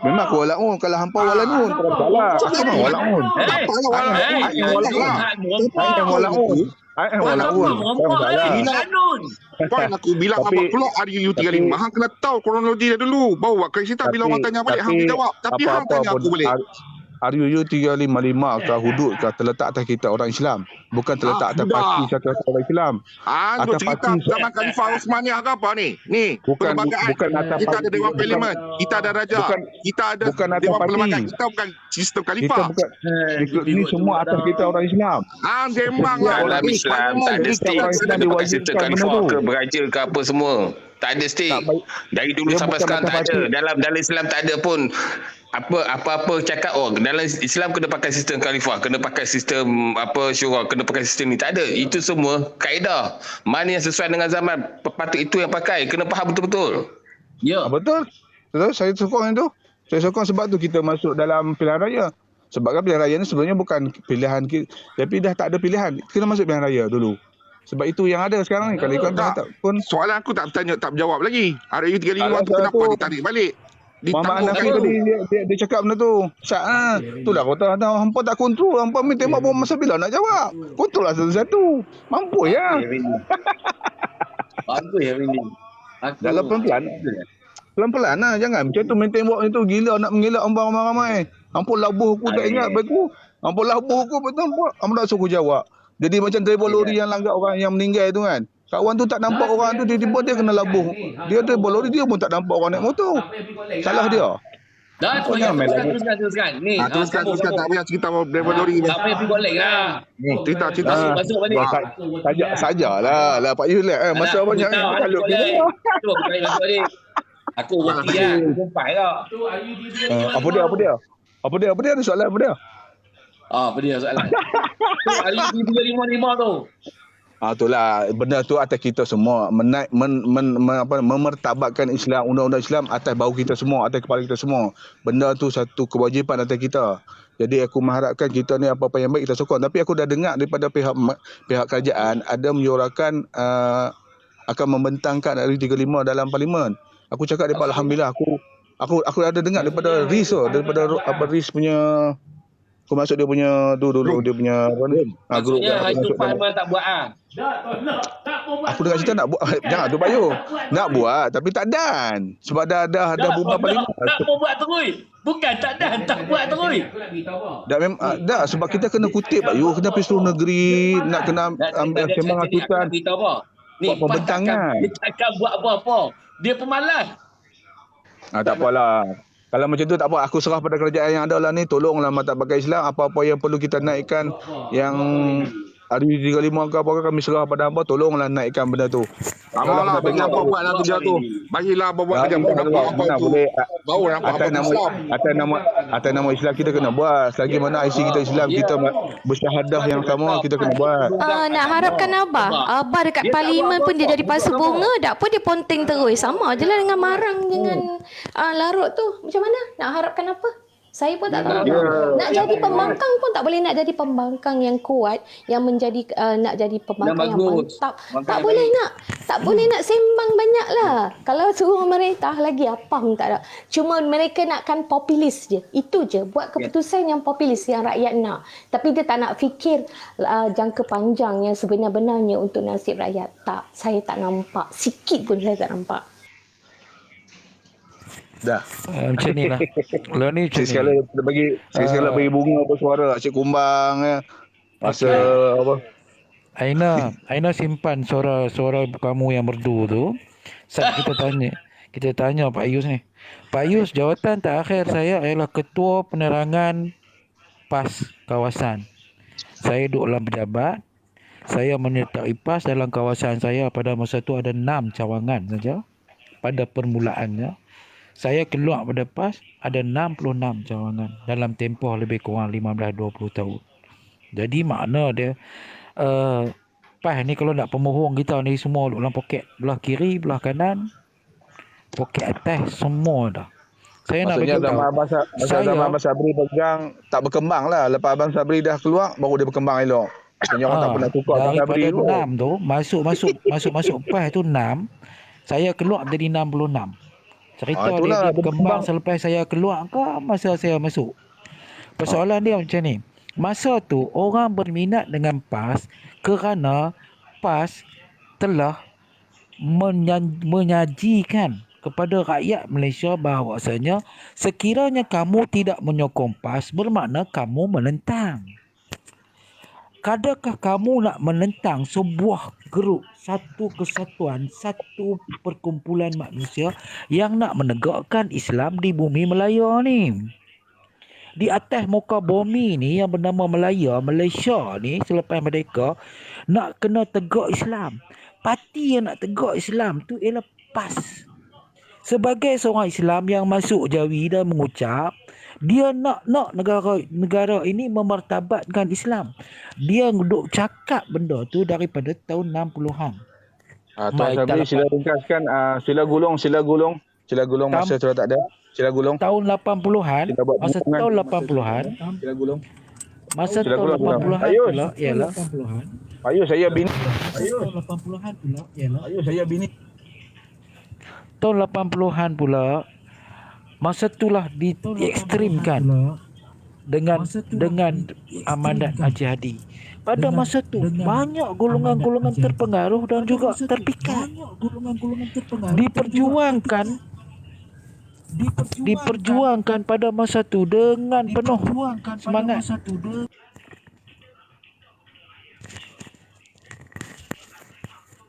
B: Memang aku walaun. Kalau hampa walaun, tak ada salah. Aku memang walaun.
A: Tak payah Walaun.
C: Hey,
A: I am
C: Lanun
A: lah.
C: hak
B: I am walaun. I am
A: Point
B: walaun.
A: aku.
B: Tak ada salah.
C: Lanun.
A: Point aku bilang
B: Tapi-
A: abang keluar RUU35. Hang kena tahu kronologi dia dulu. Baru buat cerita bila orang tanya balik hang boleh jawab. Tapi hang tanya aku balik.
B: RUU 355 kah hudud kah terletak atas kita orang Islam, bukan terletak atas
A: sudah.
B: parti satu orang Islam.
A: Duk
B: Atas
A: cerita
B: parti-
A: zaman Khalifah Osmaniyah ke apa ni? Ni,
B: Bukan-
A: perlembagaan.
B: bukan atas
A: Kita ada
B: parti-
A: Dewan
B: bukan-
A: Parlimen, kita ada Raja,
B: bukan-
A: kita ada
B: bukan atas
A: Dewan
B: parti.
A: Perlembagaan. Kita bukan sistem
B: Kita
A: Khalifah.
B: bukan ini semua atas kita orang Islam.
A: Sembang lah.
E: Dalam
A: Ni,
E: Islam
A: Parlimen.
E: tak ada
B: Jadi
E: stick.
B: orang Islam
E: Kena pakai
B: diwajibkan
E: sistem
B: benda
E: Khalifah
B: tu.
E: ke beraja ke apa semua. Tak ada stick.
B: Tak baik.
E: Dari dulu
B: Dia
E: sampai
B: bukan
E: sekarang tak
B: atas
E: ada.
B: parti.
E: Dalam Islam tak ada pun apa-apa cakap dalam Islam kena pakai sistem Khalifah, kena pakai sistem syura, kena pakai sistem ni. Tak ada. Itu semua kaedah. Mana yang sesuai dengan zaman, patut itu yang pakai. Kena faham betul-betul.
C: Ya.
B: Betul? Betul? Saya sokong itu. Saya sokong sebab tu kita masuk dalam pilihan raya. Sebab kan pilihan raya ni sebenarnya bukan pilihan kita, tapi dah tak ada pilihan. Kena masuk pilihan raya dulu. Sebab itu yang ada sekarang ni. Kalau ikut tak pun
A: Soalan aku tak berjawab lagi. RUU35 tu
B: Soalan
A: kenapa
B: tu-
A: ditarik balik?
B: Muhammad Hanafi
A: Ditangguhkan.
B: tadi dia cakap benda tu. Itulah kau tahu hampa tak kontrol. Hampa main tembak bom masa bila nak jawab. Kontrol lah satu-satu. Mampu ya.
C: Bagus ya ini.
B: Dalam pelan-pelan. Pelan-pelan lah. Jangan macam tu main tembak itu. Gila nak mengelak orang ramai-ramai. Hampa labuh aku tak ingat betul. Hampa labuh aku betul. Hampa tak suruh jawab. Jadi macam driver lori yang langgar orang yang meninggal tu kan. Kawan tu tak nampak orang tu, tiba-tiba dia kena labuh. Dia driver lori, dia pun tak nampak orang naik motor. Salah dia.
C: Dah,
B: Kau jangan main lagi.
C: teruskan. Ni,
A: Teruskan tak payah cerita driver lori ni.
C: Tak payah pergi golek lah.
A: Cerita.
C: Masuk balik.
B: Sajalah lah Pak Yus lah. Masa banyak yang kalau kita.
C: Tu aku tanya masuk balik. Aku roti lah. Aku jumpai lah.
B: Apa dia? Ada soalan apa dia?
C: Apa dia soalan? Tu hari 355 tu.
B: Itulah benda tu atas kita semua memertabatkan Islam, undang-undang Islam atas bahu kita semua, atas kepala kita semua. Benda tu satu kewajipan atas kita. Jadi aku mengharapkan kita ni apa-apa yang baik kita sokong. Tapi aku dah dengar daripada pihak kerajaan ada menyuarakan akan membentangkan RUU35 dalam parlimen. Aku cakap daripada alhamdulillah aku ada dengar daripada RIS tu, daripada RIS punya. Aku masuk dia punya dulu dia punya grup.
C: Maksudnya
B: Aku
C: itu
B: masuk dalam-
C: Parlimen tak buat ah.
B: Aku dengar cerita nak buat. Jangan tu Bayu. Nak buat tapi tak dan. Sebab dah bubar parlimen.
C: Tak mau buat terus. Bukan tak dan, tak buat terus.
B: Dah sebab kita kena kutip Bayu, kena pergi seluruh negeri, nak kena ambil sembang aturan.
C: Kita apa? Ni
B: Buat pembentangan.
C: dia takkan buat apa-apa. Dia pemalas.
B: Tak apalah. Kalau macam tu tak apa, aku serah pada kerajaan yang ada lah ni, tolonglah mata pakai Islam, apa-apa yang perlu kita naikkan yang RUU35 ke apa ke, kami serah pada hamba, tolonglah naikkan benda tu.
A: Abang lah, bagi apa buat lah kerja tu. Bagilah apa buat kerja. Apa tu. Baru nampak apa Islam.
B: Atas nama Islam kita kena buat. Selagi mana IC kita Islam, kita bersyahadah yang sama, kita kena buat.
D: Nak harapkan Abah dekat parlimen pun dia jadi pasu bunga, tak pun dia ponteng terus. Sama je lah dengan Marang dengan Larut tu. Macam mana? Nak harapkan apa? Saya pun tak tahu. Nak jadi pembangkang pun tak boleh nak jadi pembangkang yang kuat, yang menjadi nak jadi pembangkang yang mantap. Tak boleh nak. Tak boleh nak sembang banyak lah. Kalau suruh merintah lagi apa pun tak ada. Cuma mereka nakkan populis je. Itu je. Buat keputusan yang populis yang rakyat nak. Tapi dia tak nak fikir jangka panjang yang sebenar-benarnya untuk nasib rakyat. Tak. Saya tak nampak. Sikit pun saya tak nampak.
B: Dah.
F: Macam ni lah. Lah ni macam ni.
B: Sekali bagi bunga apa suara Cik Kumbang ya. Masa apa?
F: Aina simpan suara kamu yang merdu tu. Saat kita tanya Pak Yus ni. Pak Yus, jawatan terakhir saya ialah Ketua Penerangan PAS kawasan. Saya duduk dalam pejabat. Saya menyertai PAS dalam kawasan saya pada masa tu ada 6 cawangan saja. Pada permulaannya. Saya keluar pada PAS ada 66 cawangan dalam tempoh lebih kurang 15-20 tahun. Jadi makna dia PAS ni kalau nak pemohong kita ni semua duduk dalam poket belah kiri, belah kanan, poket atas semua dah. Saya
B: Maksudnya
F: nak bagi tahu.
B: zaman Abang Sabri pegang tak berkembang lah. Lepas Abang Sabri dah keluar baru dia berkembang elok. Sebenarnya orang tak pernah tukar tak
F: daripada
B: beri kot.
F: 6 tu masuk PAS tu 6, saya keluar menjadi 66. Cerita
B: Itulah
F: dia berkembang
B: berkembang.
F: selepas saya keluar ke masa saya masuk. Persoalan dia macam ni. Masa tu orang berminat dengan PAS kerana PAS telah menyajikan kepada rakyat Malaysia bahawasanya sekiranya kamu tidak menyokong PAS bermakna kamu menentang. Adakah kamu nak menentang sebuah grup, satu kesatuan, satu perkumpulan manusia yang nak menegakkan Islam di bumi Melaya ni? Di atas muka bumi ni yang bernama Malaysia ni selepas merdeka nak kena tegak Islam. Parti yang nak tegak Islam tu ialah PAS. Sebagai seorang Islam yang masuk Jawi dan mengucap, dia nak negara ini memartabatkan Islam. Dia duk cakap benda tu daripada tahun 60-an.
B: Tuan Sabri sila ringkaskan, sila gulung masa sudah tak ada. Sila gulung.
F: Tahun 80-an, masa tahun 80-an,
B: Sila gulung.
F: masa
B: Sila
F: tahun
B: gulung.
F: 80-an
B: Ayus.
F: pula ialah
B: Ayuh saya bini.
F: tahun 80-an pula masa itulah diekstrimkan dengan amanat Haji Hadi. Pada masa tu banyak golongan-golongan terpengaruh dan juga terpikat diperjuangkan pada masa tu dengan penuh semangat.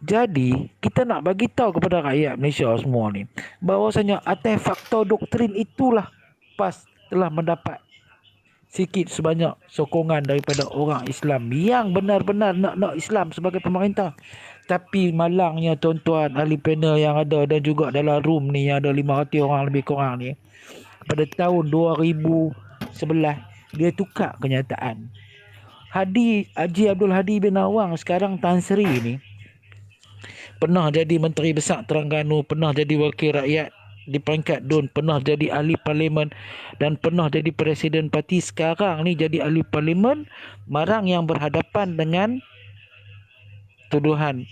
F: Jadi, kita nak bagi tahu kepada rakyat Malaysia semua ni bahawasanya atas faktor doktrin itulah PAS telah mendapat sikit sebanyak sokongan daripada orang Islam yang benar-benar nak Islam sebagai pemerintah. Tapi malangnya tuan-tuan ahli panel yang ada dan juga dalam room ni yang ada 500 orang lebih kurang ni, pada tahun 2011 dia tukar kenyataan. Haji Abdul Hadi bin Awang sekarang Tan Sri ni pernah jadi Menteri Besar Terengganu, pernah jadi Wakil Rakyat di peringkat DUN, pernah jadi Ahli Parlimen dan pernah jadi Presiden Parti. Sekarang ni jadi Ahli Parlimen, marang yang berhadapan dengan tuduhan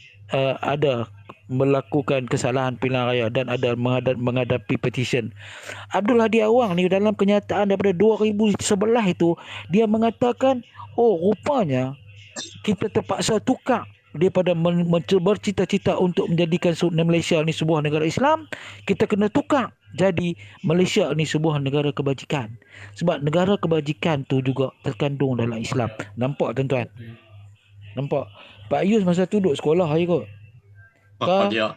F: ada melakukan kesalahan pilihan raya dan ada menghadapi petition. Abdul Hadi Awang ni dalam kenyataan daripada 2011 itu dia mengatakan, rupanya kita terpaksa tukar daripada bercita-cita untuk menjadikan Malaysia ni sebuah negara Islam, kita kena tukar jadi Malaysia ni sebuah negara kebajikan. Sebab negara kebajikan tu juga terkandung dalam Islam. Nampak tuan-tuan? Nampak? Pak Yus masa tu duduk sekolah je kot.
C: Ya.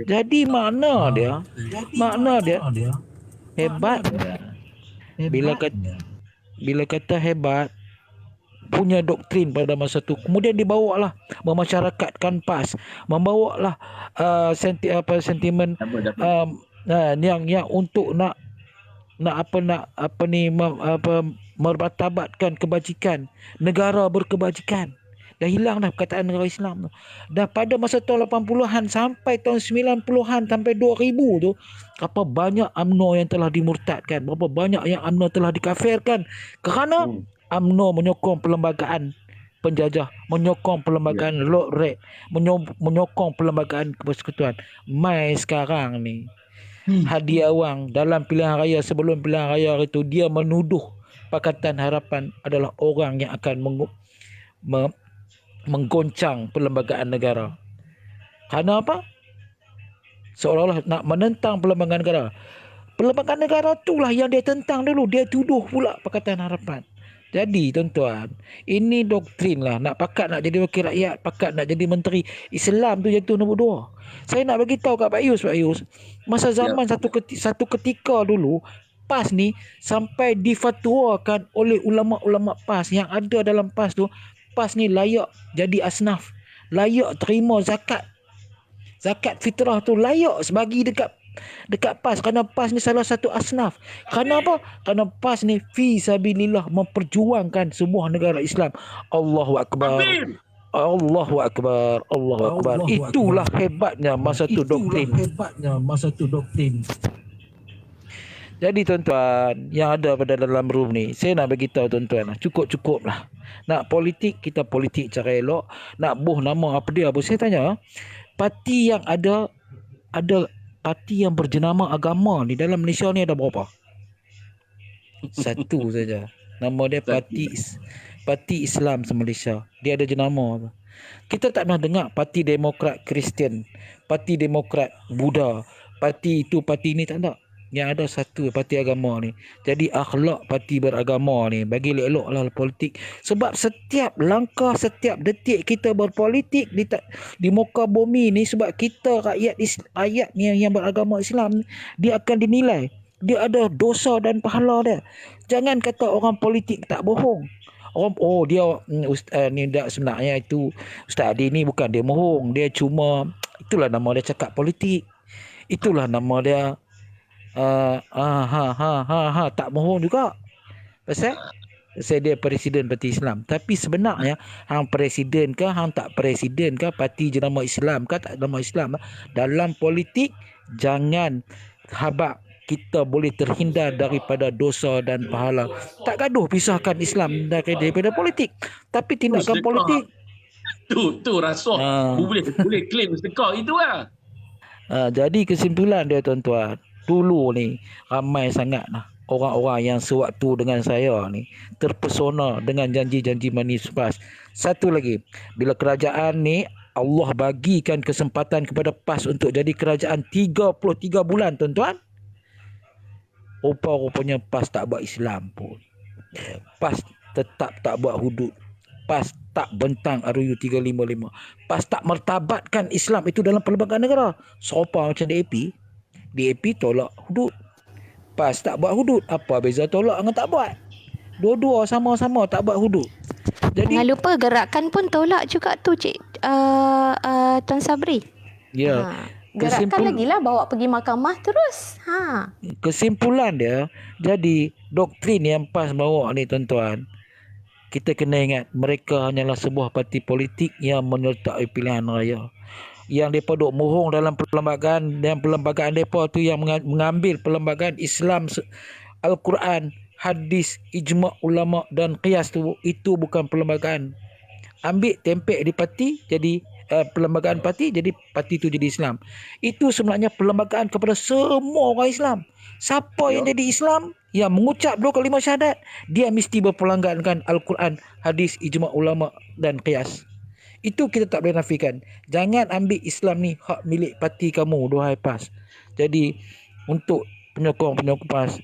F: Jadi makna dia hebat. Bila kata hebat, punya doktrin pada masa tu, kemudian dibawalah memasyarakatkan PAS, membawalah sentimen yang untuk nak mertabatkan kebajikan, negara berkebajikan. Dah hilang dah perkataan negara Islam tu. Dah pada masa tahun 80-an sampai tahun 90-an sampai 2000 tu, berapa banyak UMNO yang telah dimurtadkan, berapa banyak yang UMNO telah dikafirkan kerana UMNO menyokong perlembagaan penjajah, menyokong perlembagaan Lord Red, menyokong perlembagaan persekutuan. Mai sekarang ni Hadi Awang dalam pilihan raya, sebelum pilihan raya itu, dia menuduh Pakatan Harapan adalah orang yang akan menggoncang perlembagaan negara. Kerana apa? Seolah-olah nak menentang perlembagaan negara. Perlembagaan negara itulah yang dia tentang dulu. Dia tuduh pula Pakatan Harapan. Jadi tuan-tuan, ini doktrin lah. Nak pakat nak jadi wakil rakyat, pakat nak jadi menteri. Islam tu jatuh nombor 2. Saya nak bagi tahu kat Pak Yus. Masa zaman satu ketika dulu, PAS ni sampai difatwakan oleh ulama-ulama PAS yang ada dalam PAS tu, PAS ni layak jadi asnaf, layak terima zakat fitrah tu, layak sebagi dekat PAS, kerana PAS ni salah satu asnaf. Kerana apa? Kerana PAS ni fi sabilillah, memperjuangkan sebuah negara Islam. Allahu Akbar. Allahu Akbar. Allahu Akbar. Itulah hebatnya masa tu doktrin. Jadi tuan-tuan yang ada pada dalam room ni, saya nak bagi tahu tuan-tuan, cukup-cukup lah. Nak politik, kita politik cara elok. Nak buh nama apa dia? Saya tanya, parti yang ada parti yang berjenama agama ni dalam Malaysia ni ada berapa? Satu saja. Nama dia Parti Islam se-Malaysia. Dia ada jenama tu. Kita tak pernah dengar Parti Demokrat Kristian, Parti Demokrat Buddha, parti itu, parti ini, tak ada. Yang ada satu parti agama ni. Jadi akhlak parti beragama ni bagi elok-eloklah politik. Sebab setiap langkah, setiap detik kita berpolitik di muka bumi ni, sebab kita rakyat yang beragama Islam, dia akan dinilai. Dia ada dosa dan pahala dia. Jangan kata orang politik tak bohong. Orang dia ni tak, sebenarnya itu Ustaz Adi ni bukan dia bohong, dia cuma itulah nama dia cakap politik. Itulah nama dia tak bohong juga. Pasal dia presiden parti Islam. Tapi sebenarnya hang presiden ke, hang tak presiden ke, parti jenama Islam ke tak nama Islam, dalam politik jangan habaq kita boleh terhindar daripada dosa dan pahala. Tak gaduh pisahkan Islam daripada politik. Tapi tindakan politik
C: tu rasuah. Boleh claim sedekah itu lah.
F: Jadi kesimpulan dia tuan-tuan, dulu ni ramai sangat orang-orang yang sewaktu dengan saya ni terpesona dengan janji-janji manis PAS. Satu lagi, bila kerajaan ni Allah bagikan kesempatan kepada PAS untuk jadi kerajaan 33 bulan tuan-tuan, rupa-rupanya PAS tak buat Islam pun. PAS tetap tak buat hudud. PAS tak bentang RU 355. PAS tak mertabatkan Islam itu dalam perlembagaan negara. Serupa macam DAP. DAP tolak hudud. PAS tak buat hudud. Apa beza tolak dengan tak buat? Dua-dua sama-sama tak buat hudud. Jadi
D: jangan lupa gerakan pun tolak juga tu Cik Tuan Sabri.
F: ya.
D: Gerakan lagi lah bawa pergi mahkamah terus.
F: Kesimpulan dia, jadi doktrin yang PAS bawa ni tuan-tuan, kita kena ingat mereka hanyalah sebuah parti politik yang menyertai pilihan raya. Yang mereka duk mohong dalam perlembagaan, dan perlembagaan mereka tu yang mengambil perlembagaan Islam, Al-Quran, hadis, ijma' ulama' dan qiyas tu, itu bukan perlembagaan. Ambil tempek di parti, jadi perlembagaan parti, jadi parti tu jadi Islam. Itu sebenarnya perlembagaan kepada semua orang Islam. Siapa yang jadi Islam, yang mengucap 2 kalimah syahadat, dia mesti berpelanggankan Al-Quran, hadis, ijma' ulama' dan qiyas. Itu kita tak boleh nafikan. Jangan ambil Islam ni hak milik parti kamu, duhai PAS. Jadi untuk penyokong-penyokong PAS,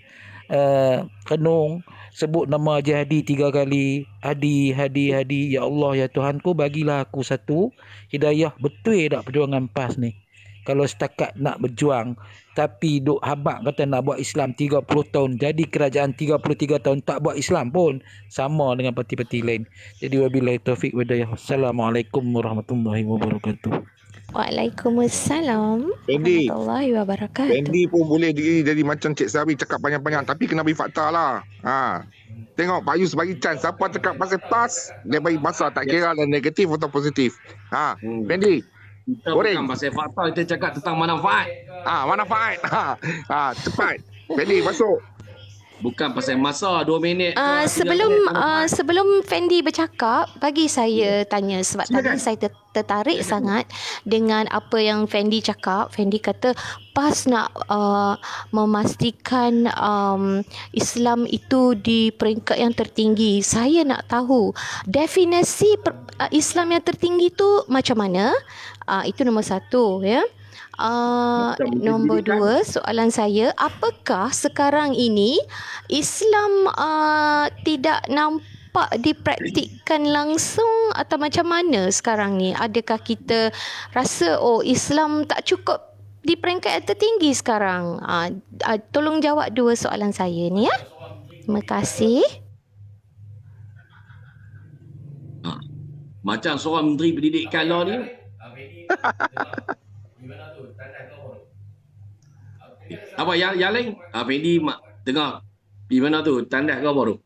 F: renung, sebut nama Haji Hadi 3 kali. Hadi. Ya Allah, ya Tuhanku, bagilah aku satu hidayah. Betul tak perjuangan PAS ni? Kalau setakat nak berjuang, tapi duk habaq kata nak buat Islam 30 tahun, jadi kerajaan 33 tahun tak buat Islam pun, sama dengan parti-parti lain. Jadi wabillahi taufiq wa hidayah. Assalamualaikum warahmatullahi wabarakatuh.
D: Waalaikumsalam
A: Fendi.
D: warahmatullahi wabarakatuh.
A: Fendi pun boleh jadi macam Cik Sabri cakap panjang-panjang, tapi kena bagi fakta lah. Tengok Pak Yus bagi chance. Siapa cakap pasal PAS, dia bagi pasal, tak kira lah negatif atau positif. Fendi.
C: Kita
A: Goreng.
C: bukan pasal fakta, kita cakap tentang manfaat.
A: Manfaat. Cepat. Fendi masuk.
C: Bukan pasal masa 2 minit.
D: Sebelum Fendi bercakap, bagi saya tanya, sebab tadi saya tertarik sangat dengan apa yang Fendi cakap. Fendi kata PAS nak memastikan Islam itu di peringkat yang tertinggi. Saya nak tahu definisi Islam yang tertinggi tu macam mana? Itu nombor 1 ya. Nombor 2, soalan saya, apakah sekarang ini Islam tidak nampak dipraktikkan langsung atau macam mana sekarang ni? Adakah kita rasa Islam tak cukup di peringkat yang tertinggi sekarang? Tolong jawab 2 soalan saya ni ya. Terima kasih.
C: Macam seorang Menteri Pendidikan lah ni. Apa yang lain? Fendi dengar. Di mana tu? Tandas ke apa tu?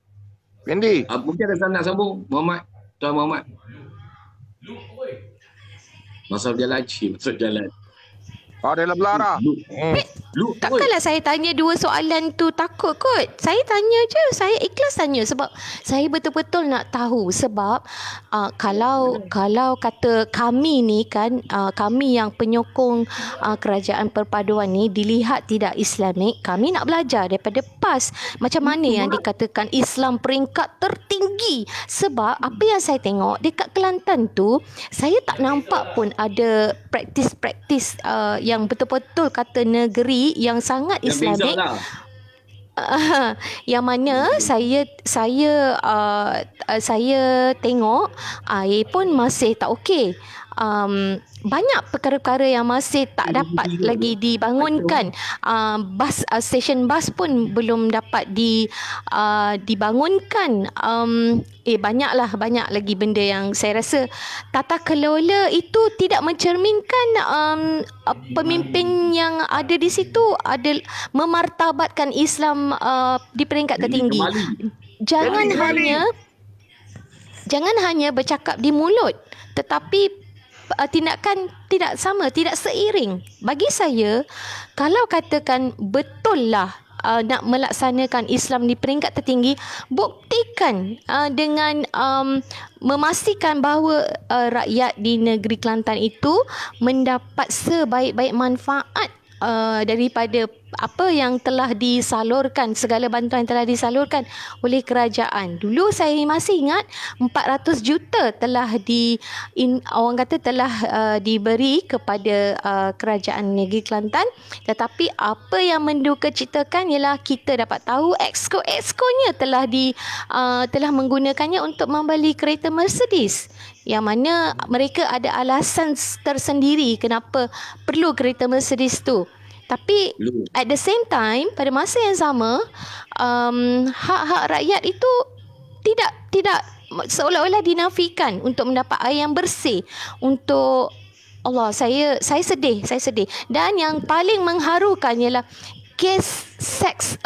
A: Fendi.
C: Mungkin ada tandas sambung. Muhammad. Tuan Muhammad. Masuk jalan.
A: Dia lah belara.
D: Takkanlah saya tanya dua soalan tu takut kot. Saya tanya je, saya ikhlas tanya sebab saya betul-betul nak tahu. Sebab kalau kata kami ni kan, kami yang penyokong kerajaan perpaduan ni dilihat tidak Islamik, kami nak belajar daripada PAS macam mana yang dikatakan Islam peringkat tertinggi. Sebab apa yang saya tengok dekat Kelantan tu, saya tak nampak pun ada praktis-praktis yang betul-betul kata negeri yang sangat Islamik, yang mana saya tengok air pun masih tak okey. Banyak perkara-perkara yang masih tak dapat lagi dibangunkan. Stesen bas pun belum dapat dibangunkan. Banyak lagi benda yang saya rasa tata kelola itu tidak mencerminkan pemimpin yang ada di situ ada memartabatkan Islam di peringkat tertinggi. Jangan hanya bercakap di mulut, tetapi tindakan tidak sama, tidak seiring. Bagi saya, kalau katakan betul lah nak melaksanakan Islam di peringkat tertinggi, buktikan dengan memastikan bahawa rakyat di negeri Kelantan itu mendapat sebaik-baik manfaat daripada apa yang telah disalurkan, segala bantuan yang telah disalurkan oleh kerajaan. Dulu saya masih ingat 400 juta telah diberi kepada kerajaan negeri Kelantan, tetapi apa yang menduka citakan ialah kita dapat tahu exco-nya telah menggunakannya untuk membeli kereta Mercedes, yang mana mereka ada alasan tersendiri kenapa perlu kereta Mercedes tu. Tapi at the same time, pada masa yang sama, hak-hak rakyat itu tidak seolah-olah dinafikan untuk mendapat air yang bersih. Untuk Allah, saya sedih. Dan yang paling mengharukan ialah kes seks,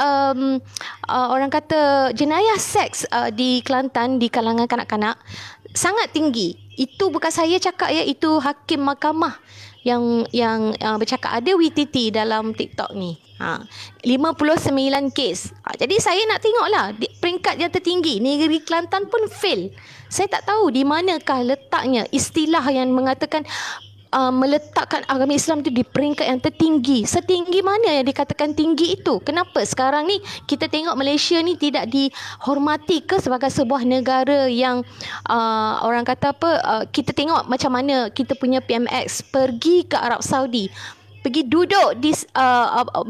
D: orang kata jenayah seks di Kelantan di kalangan kanak-kanak sangat tinggi. Itu bukan saya cakap ya, itu hakim mahkamah yang bercakap. Ada WTT dalam TikTok ni. 59 kes. Jadi saya nak tengoklah peringkat yang tertinggi negeri Kelantan pun fail. Saya tak tahu di manakah letaknya istilah yang mengatakan meletakkan agama Islam itu di peringkat yang tertinggi. Setinggi mana yang dikatakan tinggi itu? Kenapa sekarang ni kita tengok Malaysia ni tidak dihormati ke sebagai sebuah negara yang orang kata kita tengok macam mana kita punya PMX pergi ke Arab Saudi, pergi duduk di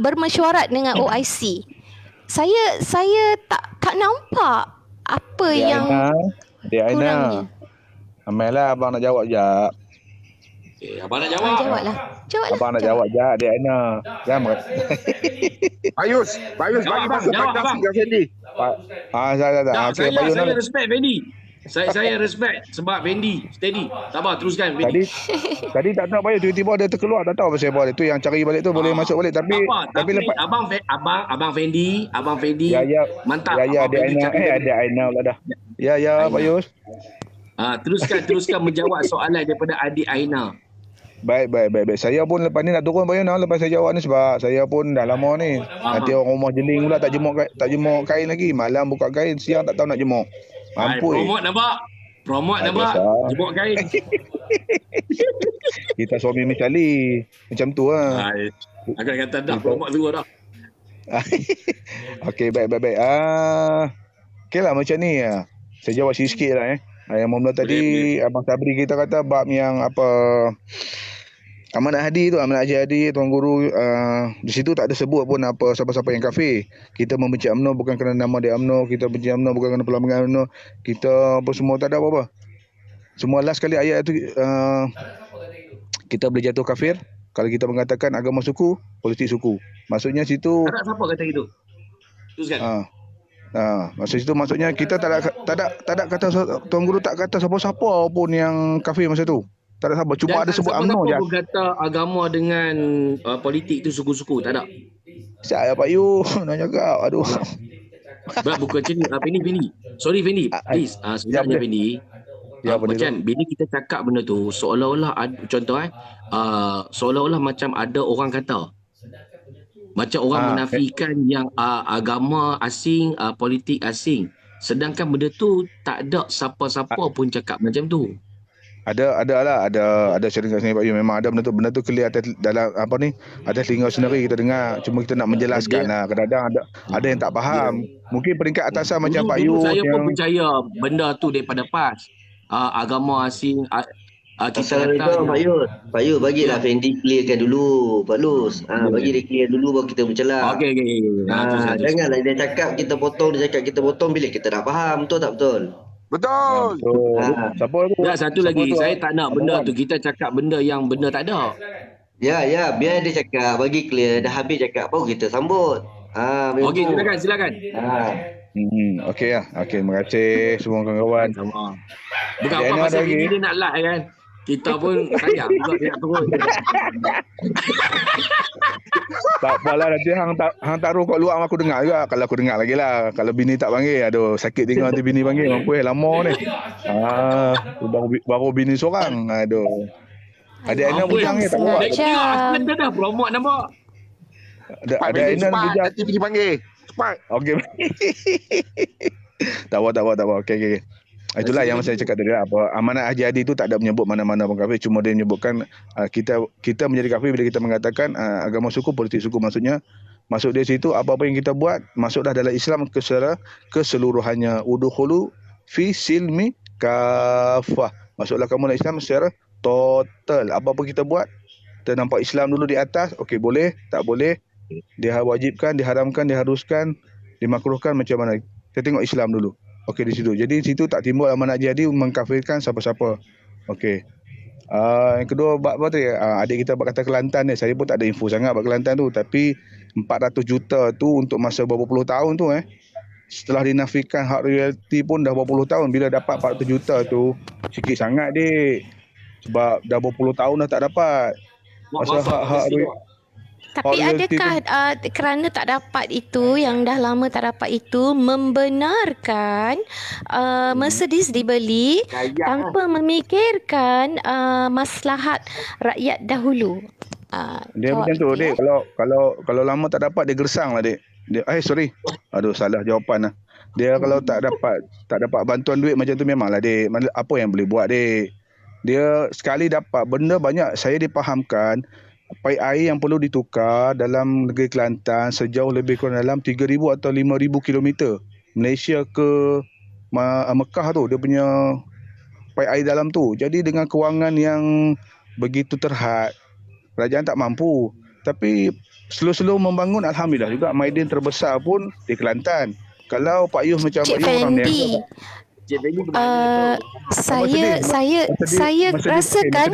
D: bermesyuarat dengan OIC. Saya tak nampak apa yang kurangnya.
B: Amelah, abang nak jawab je.
C: Abang nak jawab.
D: Jawablah.
B: Abang nak jawab je, Dek Aina. Jangan.
A: Bayus bagi masa Fendi ke Fendi.
B: Okey, Bayus
C: Saya respect Fendi. Saya respect sebab Fendi steady. Sabar, teruskan Fendi.
B: Tadi tak tahu Bayus, tiba-tiba dia terkeluar, tak tahu pasal apa. Itu yang cari balik tu boleh masuk balik, tapi lepas Abang Fendi mantap. Ya, Dek Aina. Dek Aina pula dah. Ya, Bayus.
C: Teruskan menjawab soalan daripada adik Aina.
B: Baik. Saya pun lepas ni nak turun Bayus lepas saya jawab ni, sebab saya pun dah lama ni. Nanti orang rumah jeling pula tak jemur kain lagi. Malam buka kain, siang tak tahu nak jemur. Mampu.
C: Promote nampak. Jemur kain.
B: Kita suami mencali. Macam tu lah.
C: Aku dah kata dah promote dulu dah.
B: Okey, baik. Okey lah macam ni. Saya jawab sikit lah Yang mula tadi Abang Sabri kita kata bab yang Amanat Hadi tu, Amanat Haji Hadi, Tuan Guru, di situ tak ada sebut pun apa siapa-siapa yang kafir. Kita membenci UMNO bukan kerana nama dia UMNO, kita benci UMNO bukan kerana perlembagaan UMNO, kita apa semua, tak ada apa-apa. Semua last kali ayat tu kita boleh jatuh kafir kalau kita mengatakan agama suku, politik suku. Maksudnya situ
C: tak siapa kata gitu. Teruskan.
B: Maksudnya kita tak ada kata, Tuan Guru tak kata siapa-siapa pun yang kafir masa tu. Tak ada siapa, cuma ada sebut UMNO je.
C: Siapa kata agama dengan politik tu suku-suku, tak ada.
B: Saya Pak Yu nak cakap, aduh.
C: Bukan macam ni, Fendi. Sorry Fendi, please. Sebenarnya Fendi, macam bila kita cakap benda tu seolah-olah contoh seolah-olah macam ada orang kata Macam orang menafikan yang agama asing, politik asing. Sedangkan benda tu tak ada siapa-siapa pun cakap macam tu.
B: Ada sharing kat sini Pak Yu, memang ada benda tu clear atas dalam apa ni, atas telinga sendiri kita dengar, cuma kita nak menjelaskan lah. Kadang-kadang ada yang tak faham. Mungkin peringkat atasan macam Pak Yu
C: saya pun
B: yang
C: percaya benda tu daripada PAS. Agama asing kita
H: Pasal
C: kata
H: itu Pak Yu bagilah Fendi clearkan dulu Pak Lus. Bagi dia clear dulu baru kita bercela.
C: okey.
H: Janganlah dia cakap kita potong, dia cakap kita potong bila kita dah faham, betul tak betul?
A: Betul.
B: siapa tu?
C: Ya, satu lagi,
B: Siapa tu?
C: saya tak nak benda tu kita cakap benda yang benda tak ada.
H: Ya, biar dia cakap, bagi clear, dah habis cakap baru kita sambut. Memang
C: Okey,
H: tu.
C: silakan.
B: Okey lah. Okey, terima kasih semua kawan-kawan.
C: Sama. Bukan
B: Ada
C: apa pasal
B: lagi?
C: ini dia nak like kan. Kita pun sayang juga dia nak turun.
B: Tak apalah, nanti hang taruh kat luar aku dengar juga. Kalau aku dengar lagi lah. Kalau bini tak panggil, aduh sakit tengok nanti bini panggil. Mampu lama ni. Baru bini seorang. Aduh. Ada Aina bujang ni tak buat.
C: Kita dah promote nama.
B: Ada Aina bujang.
A: Nanti pergi panggil. Cepat.
B: Okey. Tak apa. Okey. Itulah yang saya cakap tadi lah. Apa amanat Haji Hadi tu tak ada menyebut mana-mana pun kafir, cuma dia menyebutkan kita menjadi kafir bila kita mengatakan agama suku, politik suku, maksudnya masuk dia situ apa-apa yang kita buat masuklah dalam Islam secara keseluruhannya. Udkhulu fi silmi kafah. Masuklah kamu dalam Islam secara total. Apa-apa kita buat, kita nampak Islam dulu di atas, okey boleh, tak boleh, dia wajibkan, diharamkan, diharuskan, dimakruhkan macam mana. Kita tengok Islam dulu. Okey di situ. Jadi di situ tak timbul amanat jadi mengkafirkan siapa-siapa. Okey. Yang kedua apa tu adik kita kata Kelantan ni, saya pun tak ada info sangat bab Kelantan tu, tapi 400 juta tu untuk masa berapa puluh tahun tu setelah dinafikan hak royalty pun dah berapa puluh tahun, bila dapat 400 juta tu sikit sangat dik. Sebab dah berapa puluh tahun dah tak dapat. Masa hak
D: Tapi adakah kerana tak dapat itu, yang dah lama tak dapat itu, membenarkan Mercedes dibeli tanpa memikirkan maslahat rakyat dahulu?
B: Dia macam tu dik. Kalau lama tak dapat dia gersang lah dik. Sorry. Aduh salah jawapan lah. Dia kalau tak dapat bantuan duit macam tu memanglah dik. Apa yang boleh buat dik? Dia sekali dapat benda banyak, saya dipahamkan paip air yang perlu ditukar dalam negeri Kelantan sejauh lebih kurang dalam 3,000 atau 5,000 kilometer. Malaysia ke Mekah tu dia punya paip air dalam tu. Jadi dengan kewangan yang begitu terhad, kerajaan tak mampu. Tapi slow-slow membangun, alhamdulillah juga Maidin terbesar pun di Kelantan. Kalau Pak Yuh macam Pak Yuh orang ni.
D: Saya rasakan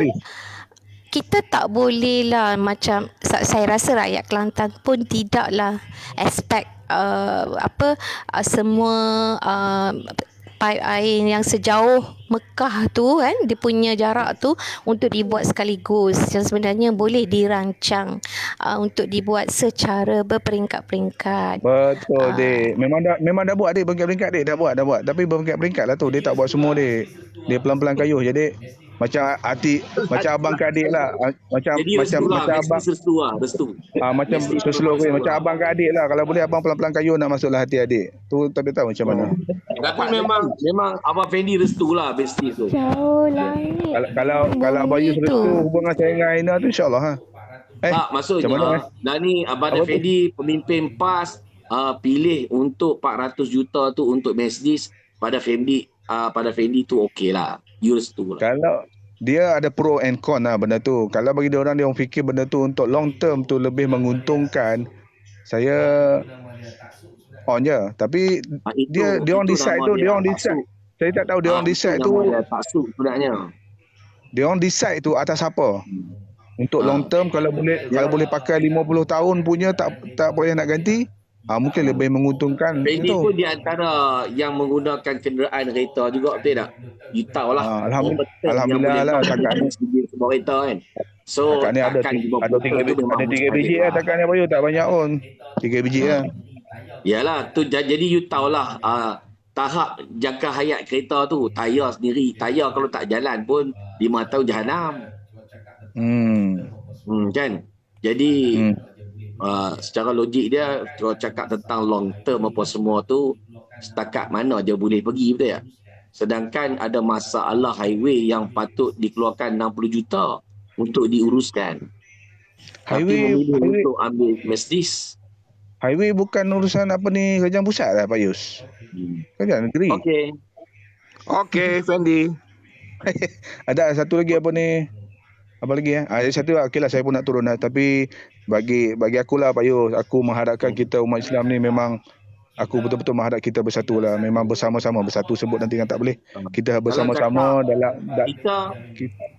D: kita tak boleh lah macam, saya rasa rakyat Kelantan pun tidaklah expect semua paip air yang sejauh Mekah tu kan, dia punya jarak tu untuk dibuat sekaligus, yang sebenarnya boleh dirancang untuk dibuat secara berperingkat-peringkat.
B: Betul dik. Memang dah buat dik, peringkat-peringkat dik dah buat. Tapi berperingkat-peringkat lah tu, dia tak buat semua dik. Dia pelan-pelan kayuh je dik. Macam abang ke adik lah. Macam abang
C: restu.
B: Macam seseluruh macam abang ke adik lah. Kalau boleh abang pelan-pelan kayuh nak masuklah hati adik. Tu tapi tahu macam mana.
C: Tapi memang Abang Fendi restu lah besti tu.
D: Jauh lain.
B: Kalau Abang Yus restu hubungan saya dengan Aina tu insya-Allah
C: Tak, maksudnya dah ni Abang Fendi pemimpin PAS pilih untuk 400 juta tu untuk Mercedes pada Fendi tu okey lah. You restu lah.
B: Kalau dia ada pro and con lah benda tu. Kalau bagi dia orang fikir benda tu untuk long term tu lebih menguntungkan, saya on je. Tapi dia orang decide tu, dia orang decide. Saya tak tahu dia orang decide tu.
C: Taksub sebenarnya.
B: Dia orang decide tu atas apa? Untuk long term kalau boleh pakai 50 tahun punya tak boleh nak ganti. Mungkin lebih menguntungkan.
C: Fendi pun di antara yang menggunakan kenderaan kereta juga, betul tak? You tahu lah.
B: Alhamdulillah lah.
C: Takat ni sebuah kereta kan. So
B: takat ni ada 3 biji lah. Takat ni apa you tak banyak pun. 3 biji lah.
C: Yalah, tu jadi you tahulah tahap jangka hayat kereta tu. Tayar sendiri. Tayar kalau tak jalan pun 5 tahun jahanam. Kan? Jadi secara logik dia kalau cakap tentang long term apa semua tu setakat mana dia boleh pergi, betul tak? Sedangkan ada masalah highway yang patut dikeluarkan 60 juta untuk diuruskan. Tapi memilih untuk ambil Mercedes.
B: Highway bukan urusan apa ni kerajaan pusat lah Pak Yus. Kerajaan negeri.
A: Okey, Fendi.
B: Ada satu lagi apa ni? Apa lagi Ada satu okeylah saya pun nak turun lah. Tapi bagi akulah Pak Yus, aku mengharapkan kita umat Islam ni memang aku betul-betul mengharap kita bersatu lah. Memang bersama-sama bersatu sebut nanti kan tak boleh. Kita bersama-sama dalam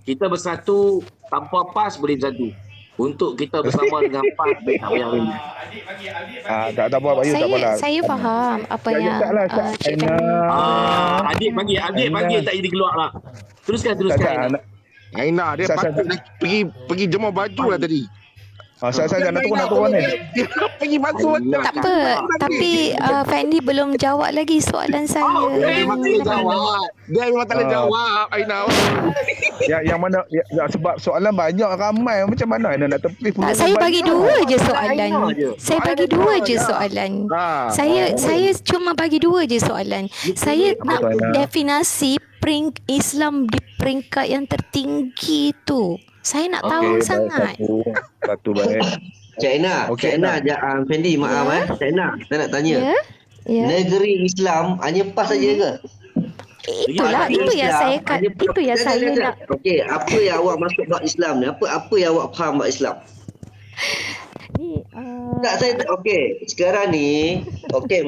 C: kita bersatu tanpa PAS boleh bersatu. Untuk kita bersama dengan PAS tak payah ini.
B: Tak apa Pak Yus, tak apalah.
D: Saya faham apa yang Cik Fendi.
C: Adik bagi tak jadi keluar lah. Teruskan.
A: Aina dia patut pergi jemur baju lah tadi.
B: Saya nak turun ni.
A: Dia pergi masuk.
D: Tak apa. Tapi Fendi belum jawab lagi soalan saya.
A: Dia memang tak boleh jawab, Aina.
B: Yang mana sebab soalan banyak ramai, macam mana Aina nak tepis?
D: Saya bagi dua je soalan. Saya bagi dua je soalan. Saya cuma bagi dua je soalan. Saya nak definasi Islam di peringkat yang tertinggi tu. Saya nak tahu sangat.
B: Satu baik.
H: Cik Aina, Fendi maaf Cik Aina, saya nak tanya. Negeri Islam hanya PAS saja ke?
D: Itulah, itu yang saya nak.
H: Okey, apa yang awak masuk bab Islam ni? Apa yang awak faham bab Islam? Tak, saya okey, sekarang ni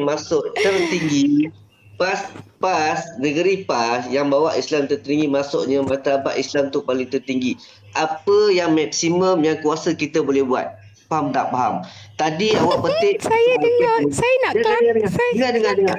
H: masuk tertinggi PAS, negeri PAS yang bawa Islam tertinggi, masuknya martabat Islam tu paling tertinggi. Apa yang maksimum yang kuasa kita boleh buat? Faham tak? Faham. Tadi awak petik.
D: Saya dengar. Saya nak
H: dengar.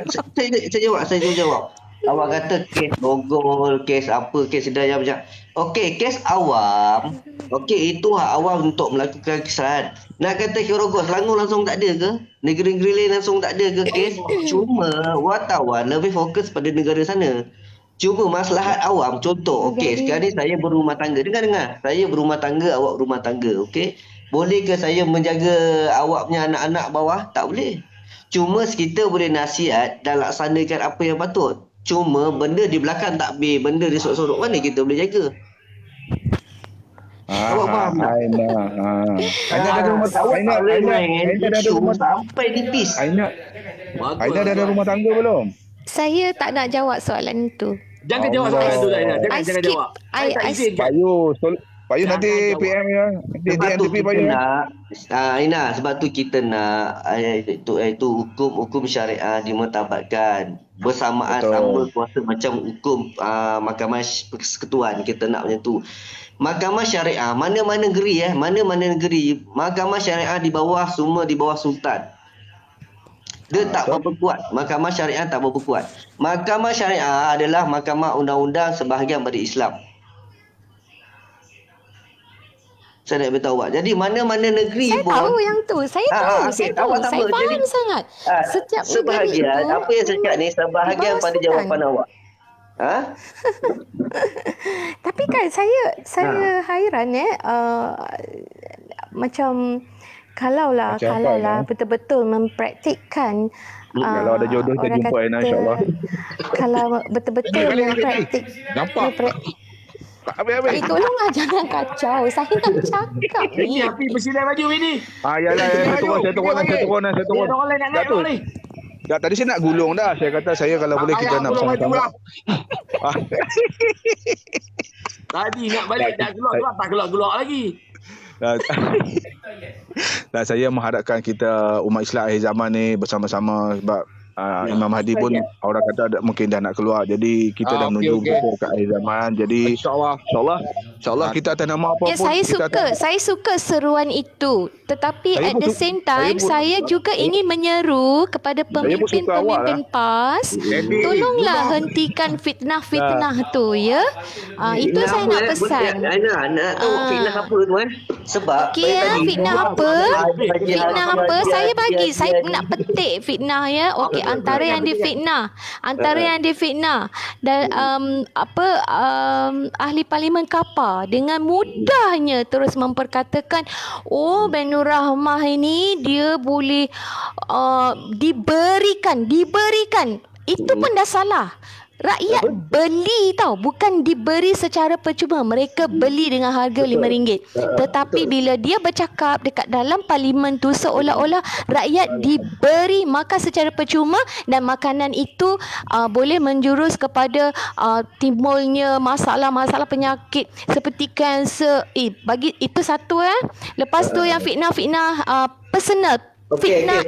H: Saya jawab. Awak kata kes Bogol, kes apa, kes Hidayah macam. Okey, kes awam. Okey, itu hak awam untuk melakukan kesalahan. Nak kata Kirogol, Selangor langsung tak ada ke? Negeri-negeri lain langsung tak ada ke kes? Cuma wartawan lebih fokus pada negara sana. Cuma maslahat awam, contoh, okey, sekarang ni saya berumah tangga. Dengar. Saya berumah tangga, awak berumah tangga, okey? Boleh ke saya menjaga awaknya anak-anak bawah? Tak boleh. Cuma kita boleh nasihat dan laksanakan apa yang patut. Cuma benda di belakang takbir, benda di sorok-sorok, mana kita boleh jaga? Awak faham tak?
B: Aina ada rumah tangga.
H: Sampai nipis.
B: Aina dah ada rumah tangga belum?
D: Saya tak nak jawab soalan itu.
C: Jangan jawab soalan itu, Aina. Jangan jawab.
B: Pak Yus nanti PM ya. Nanti Pak Yus.
H: Aina, sebab tu kita nak itu hukum syariah dimertabatkan bersamaan sama kuasa macam hukum Mahkamah Persekutuan, kita nak macam tu. Mahkamah syariah mana-mana negeri mahkamah syariah di bawah sultan. Dia tak berapa kuat. Mahkamah syariah tak berapa kuat. Mahkamah syariah adalah mahkamah undang-undang sebahagian pada Islam. Saya nak beritahu awak. Jadi mana-mana negeri
D: saya
H: pun.
D: Saya tahu yang tu. Saya tahu. Saya faham sangat. Setiap
H: sebahagian,
D: negeri itu.
H: Apa yang saya cakap ni, sebahagian pada jawapan awak.
D: Tapi kan saya hairan macam kalaulah betul-betul mempraktikkan
B: kalau ada jodoh kita jumpa Aina insya-Allah.
D: Kalau betul-betul mempraktik
B: Habis.
D: Tolonglah jangan kacau. Saya nak cakap ni.
C: Ini api bersinar baju ini.
B: Yalah, saya turun.
C: Orang lain nak naik ni.
B: Dah tadi saya nak gulung dah. Saya kata saya kalau boleh kita nak bersama-sama.
C: Tadi nak balik dah keluar tak keluar lagi.
B: Dan saya mengharapkan kita umat Islam akhir zaman ni bersama-sama sebab Imam Hadi pun orang kata mungkin dah nak keluar. Jadi kita dah menuju ke akhir zaman. Jadi insya-Allah kita atas nama apa pun.
D: Saya suka seruan itu. Tetapi at the same time saya juga ingin menyeru kepada pemimpin-pemimpin PAS, tolonglah hentikan fitnah-fitnah tu ya. Itu saya nak pesan.
H: Nak tahu fitnah apa tu Sebab
D: fitnah apa? Saya nak petik fitnah ya. Okey, antara yang difitnah, dan ahli parlimen KAPA dengan mudahnya terus memperkatakan, oh Ben Nur Rahmah ini dia boleh diberikan. Itu pun dah salah. Rakyat beli tau, bukan diberi secara percuma. Mereka beli dengan harga RM5. Tetapi bila dia bercakap dekat dalam parlimen tu, seolah-olah rakyat diberi makan secara percuma, dan makanan itu boleh menjurus kepada timbulnya masalah-masalah penyakit seperti kanser. Bagi itu satu. Lepas tu yang fitnah personal, fitnah